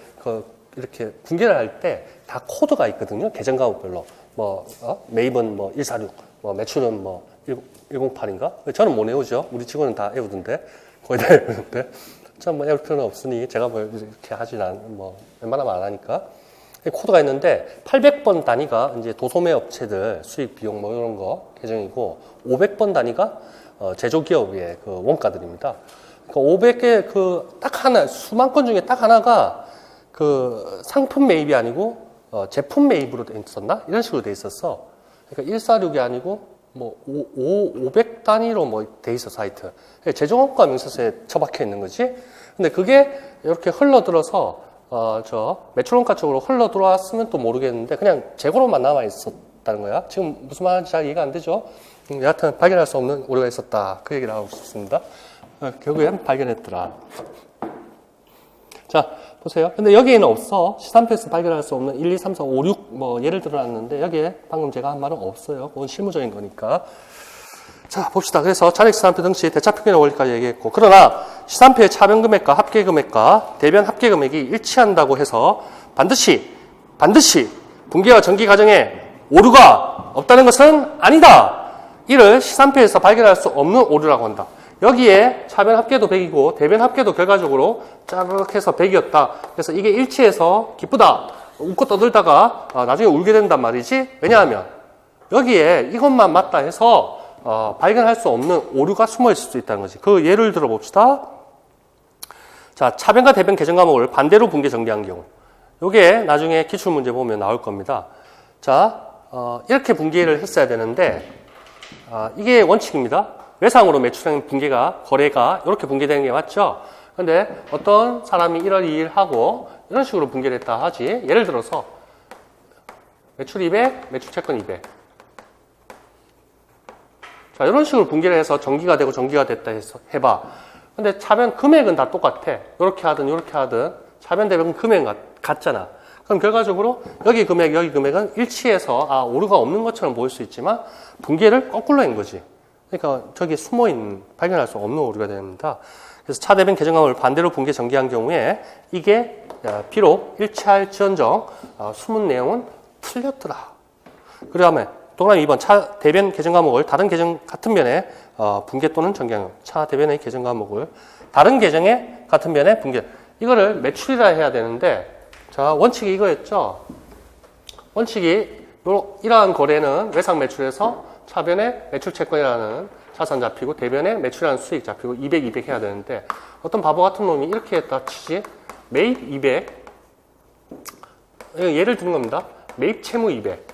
이렇게 분계를 할 때 다 코드가 있거든요. 계정 과목별로. 매입은 146, 매출은 108인가? 저는 못 외우죠. 우리 직원은 다 외우던데. 거의 다 외우는데. 전 외울 필요는 없으니 제가 이렇게 웬만하면 안 하니까. 코드가 있는데 800번 단위가 이제 도소매 업체들 수익 비용 이런 거 계정이고 500번 단위가 제조기업의 그 원가들입니다. 그러니까 500개 딱 하나 수만 건 중에 딱 하나가 그 상품 매입이 아니고 제품 매입으로 돼 있었나? 이런 식으로 돼 있었어. 그러니까 146이 아니고 500 단위로 돼 있어 사이트. 제조원가 명세서에 처박혀 있는 거지. 근데 그게 이렇게 흘러들어서 매출원가 쪽으로 흘러 들어왔으면 또 모르겠는데 그냥 재고로만 남아 있었다는 거야. 지금 무슨 말인지 잘 이해가 안 되죠? 여하튼 발견할 수 없는 오류가 있었다. 그 얘기를 하고 싶습니다. 결국엔 발견했더라. 자, 보세요. 근데 여기에는 없어. 시산표에서 발견할 수 없는 1, 2, 3, 4, 5, 6 예를 들어놨는데 여기에 방금 제가 한 말은 없어요. 그건 실무적인 거니까. 자, 봅시다. 그래서 잔액시산표 등시 대차평균의 원리까지 얘기했고, 그러나 시산표의 차변금액과 합계금액과 대변 합계금액이 일치한다고 해서 반드시 분계와 전기 과정에 오류가 없다는 것은 아니다. 이를 시산표에서 발견할 수 없는 오류라고 한다. 여기에 차변 합계도 100이고 대변 합계도 결과적으로 짜르륵 해서 100이었다. 그래서 이게 일치해서 기쁘다. 웃고 떠들다가 나중에 울게 된단 말이지. 왜냐하면 여기에 이것만 맞다 해서 발견할 수 없는 오류가 숨어 있을 수 있다는 거지. 그 예를 들어 봅시다. 자, 차변과 대변 계정 과목을 반대로 분계 정리한 경우. 요게 나중에 기출문제 보면 나올 겁니다. 자, 이렇게 분계를 했어야 되는데, 이게 원칙입니다. 외상으로 매출형 분계가, 거래가 이렇게 분계되는 게 맞죠? 근데 어떤 사람이 1월 2일 하고 이런 식으로 분계를 했다 하지. 예를 들어서 매출 200, 매출 채권 200. 자, 이런 식으로 분계를 해서 정기가 되고 정기가 됐다 해봐. 근데 차변 금액은 다 똑같아. 이렇게 하든 차변 대변 금액은 같잖아. 그럼 결과적으로 여기 금액은 일치해서 오류가 없는 것처럼 보일 수 있지만 분계를 거꾸로 한 거지. 그러니까 저기 숨어있는 발견할 수 없는 오류가 됩니다. 그래서 차 대변 계정 과목을 반대로 분계 전개한 경우에 이게 비록 일치할지언정 숨은 내용은 틀렸더라. 그 다음에 동그라미 2번 차 대변 계정 과목을 다른 계정 같은 변에 분계 또는 전개한 차 대변의 계정 과목을 다른 계정의 같은 변에 분계. 이거를 매출이라 해야 되는데 자 원칙이 이거였죠. 원칙이 이러한 거래는 외상 매출에서 차변의 매출 채권이라는 자산 잡히고 대변의 매출이라는 수익 잡히고 200 해야 되는데 어떤 바보 같은 놈이 이렇게 했다 치지. 매입 200 예를 드는 겁니다. 매입 채무 200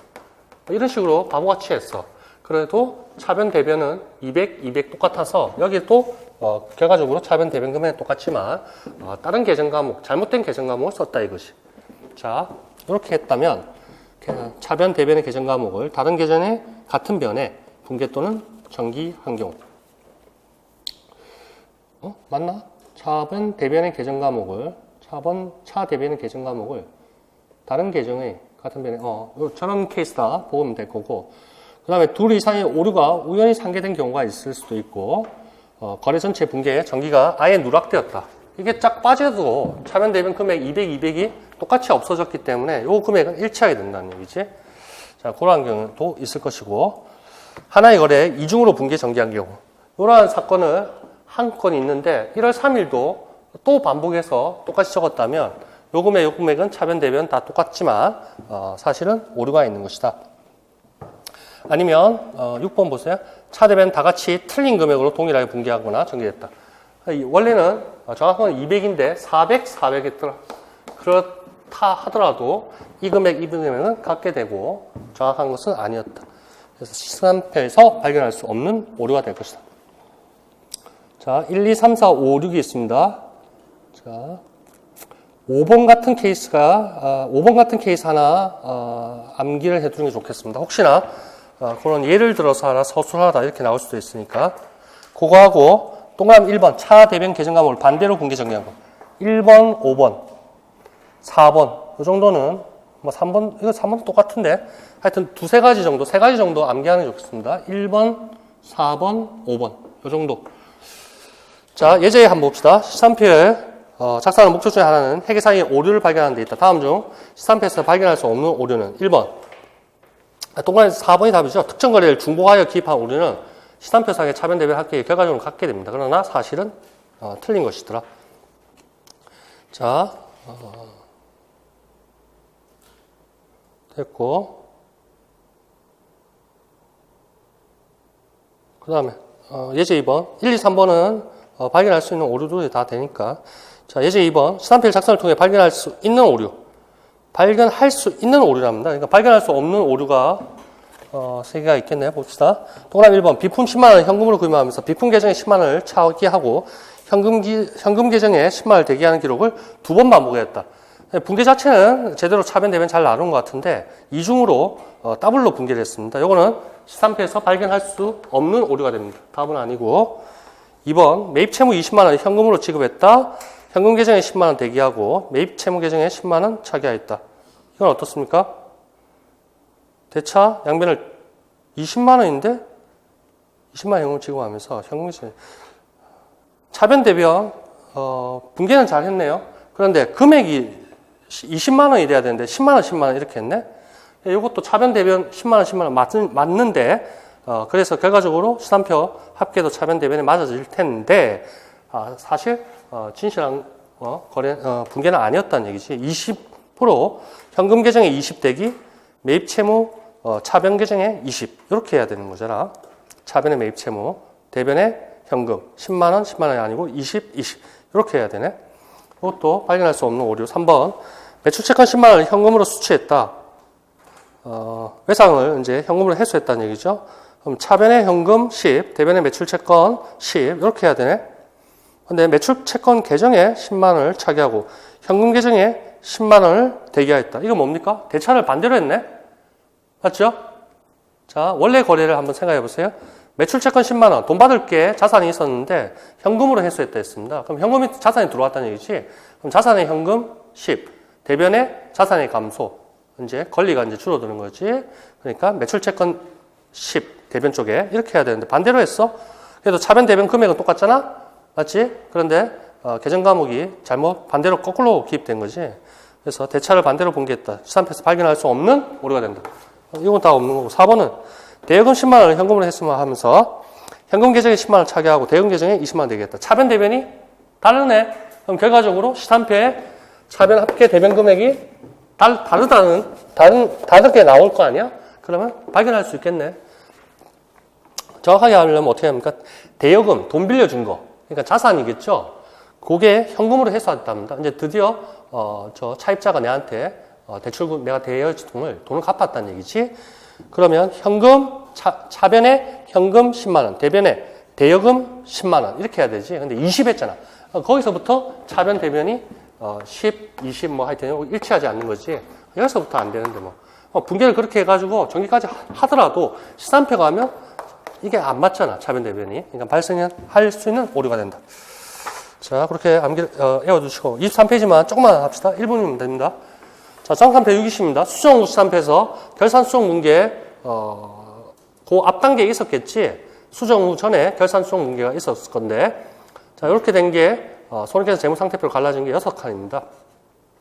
이런 식으로 바보같이 했어. 그래도 차변 대변은 200 똑같아서 여기 또 결과적으로 차변 대변 금액은 똑같지만 다른 계정 과목, 잘못된 계정 과목을 썼다 이것이. 자, 이렇게 했다면 차변 대변의 계정 과목을 다른 계정의 같은 변에 분계 또는 전기한 경우. 맞나? 차변 대변의 계정 과목을 차 대변의 계정 과목을 다른 계정의 같은 변에 저런 케이스다 보면 될 거고, 그 다음에 둘 이상의 오류가 우연히 상계된 경우가 있을 수도 있고, 거래 전체 붕괴에 전기가 아예 누락되었다. 이게 쫙 빠져도 차변 대변 금액 200, 200이 똑같이 없어졌기 때문에 이 금액은 일치하게 된다는 얘기지. 자, 그러한 경우도 있을 것이고, 하나의 거래에 이중으로 붕괴 전개한 경우, 이러한 사건을 한 건이 있는데 1월 3일도 또 반복해서 똑같이 적었다면 요 금액은 차변 대변 다 똑같지만 사실은 오류가 있는 것이다. 아니면 6번 보세요. 차 대변 다 같이 틀린 금액으로 동일하게 붕괴하거나 전개됐다. 원래는 정확한 200인데 400, 400했더라. 그렇다 하더라도 이 금액은 같게 되고 정확한 것은 아니었다. 그래서 시간표에서 발견할 수 없는 오류가 될 것이다. 자, 1, 2, 3, 4, 5, 6이 있습니다. 자, 5번 같은 케이스 하나 암기를 해두는 게 좋겠습니다. 혹시나 그런 예를 들어서 하나 서술하다 이렇게 나올 수도 있으니까 그거하고 동그라미 1번 차 대변 계정 과목을 반대로 붕괴 전개한 거 1번, 5번, 4번 이 정도는 뭐 3번 이거 3번도 똑같은데 하여튼 두세 가지 정도 세 가지 정도 암기하는 게 좋겠습니다. 1번, 4번, 5번 이 정도. 자, 예제 한번 봅시다. 시산표에 작성하는 목적 중에 하나는 회계상의 오류를 발견하는 데 있다. 다음 중 시산표에서 발견할 수 없는 오류는 1번. 동그라미 4번이 답이죠. 특정 거래를 중복하여 기입한 오류는 시산표상의 차변 대변 합계에 결과적으로 갖게 됩니다. 그러나 사실은 틀린 것이더라. 자, 됐고 그 다음에 예제 2번 1, 2, 3번은 발견할 수 있는 오류들이 다 되니까. 자, 예제 2번. 시산표를 작성을 통해 발견할 수 있는 오류. 발견할 수 있는 오류랍니다. 그러니까 발견할 수 없는 오류가, 3개가 있겠네요. 봅시다. 동그라미 1번. 비품 10만원을 현금으로 구입하면서 비품 계정에 10만원을 차기하고 현금 계정에 10만원을 대기하는 기록을 2번 반복했다. 붕괴 자체는 제대로 차변 대변 잘 나눈 것 같은데, 이중으로, 더블로 붕괴를 했습니다. 요거는 시산표에서 발견할 수 없는 오류가 됩니다. 답은 아니고. 2번, 매입 채무 20만원 현금으로 지급했다. 현금 계정에 10만원 대기하고 매입 채무 계정에 10만원 차기하였다. 이건 어떻습니까? 대차 양변을 20만원인데 20만원 현금 지급하면서 현금 계정에 차변 대변 붕괴는 잘 했네요. 그런데 금액이 20만원이 돼야 되는데 10만원, 10만원 이렇게 했네. 이것도 차변 대변 10만원, 10만원 맞는데 그래서 결과적으로 시산표 합계도 차변 대변에 맞아질 텐데 사실 진실한 붕괴는 아니었다는 얘기지. 20% 현금 계정에 20 대기 매입 채무 차변 계정에 20 이렇게 해야 되는 거잖아. 차변의 매입 채무 대변의 현금 10만원, 10만원이 아니고 20, 20 이렇게 해야 되네. 이것도 발견할 수 없는 오류. 3번 매출채권 10만원을 현금으로 수취했다. 외상을 이제 현금으로 회수했다는 얘기죠. 그럼 차변의 현금 10, 대변의 매출채권 10 이렇게 해야 되네. 근데 매출채권 계정에 10만원을 차기하고 현금 계정에 10만원을 대기하였다. 이거 뭡니까? 대차를 반대로 했네. 맞죠? 자, 원래 거래를 한번 생각해 보세요. 매출채권 10만원, 돈 받을 게 자산이 있었는데 현금으로 회수했다 했습니다. 그럼 현금이 자산이 들어왔다는 얘기지. 그럼 자산의 현금 10, 대변의 자산의 감소. 이제 권리가 이제 줄어드는 거지. 그러니까 매출채권 10, 대변 쪽에 이렇게 해야 되는데 반대로 했어. 그래도 차변 대변 금액은 똑같잖아. 맞지? 그런데 계정 과목이 잘못 반대로 거꾸로 기입된 거지. 그래서 대차를 반대로 붕괴했다. 시산표에서 발견할 수 없는 오류가 된다. 이건 다 없는 거고. 4번은 대여금 10만원을 현금으로 했으면 하면서 현금 계정에 10만원 차기하고 대여금 계정에 20만원 되겠다. 차변 대변이 다르네. 그럼 결과적으로 시산표에 차변 합계 대변 금액이 다르게 나올 거 아니야? 그러면 발견할 수 있겠네. 정확하게 하려면 어떻게 합니까? 대여금, 돈 빌려준 거. 그러니까 자산이겠죠? 그게 현금으로 회수했답니다. 이제 드디어, 저 차입자가 내한테, 대출금, 내가 대여금을 돈을 갚았다는 얘기지. 그러면 현금, 차변에 현금 10만원, 대변에 대여금 10만원. 이렇게 해야 되지. 근데 20 했잖아. 거기서부터 차변, 대변이 10, 20 뭐 하여튼 일치하지 않는 거지. 여기서부터 안 되는데 뭐. 붕괴를 그렇게 해가지고 전기까지 하더라도 시산표가 하면 이게 안 맞잖아. 차변, 대변이. 그러니까 발생할 수 있는 오류가 된다. 자, 그렇게 외워두시고 23페이지만 조금만 합시다. 1분이면 됩니다. 자, 정산표 6이십니다. 수정후 시산표에서 결산 수정 붕괴 그 앞 단계에 있었겠지. 수정 후 전에 결산 수정 문제가 있었을 건데, 자, 이렇게 된 게, 손익계산 재무상태표로 갈라진 게 6칸입니다.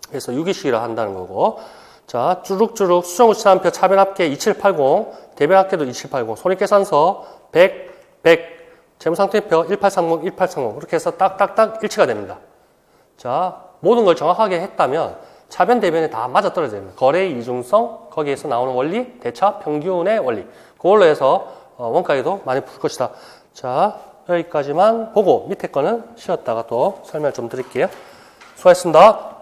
그래서 6위씩이라 한다는 거고, 자, 쭈룩쭈룩 수정 후 시산표 차변 합계 2780, 대변 합계도 2780, 손익계산서 100, 재무상태표 1830, 1830, 그렇게 해서 딱딱딱 일치가 됩니다. 자, 모든 걸 정확하게 했다면, 차변, 대변에 다 맞아떨어져야 됩니다. 거래의 이중성, 거기에서 나오는 원리, 대차, 평균의 원리. 그걸로 해서 원가에도 많이 풀 것이다. 자, 여기까지만 보고 밑에 거는 쉬었다가 또 설명 좀 드릴게요. 수고하셨습니다.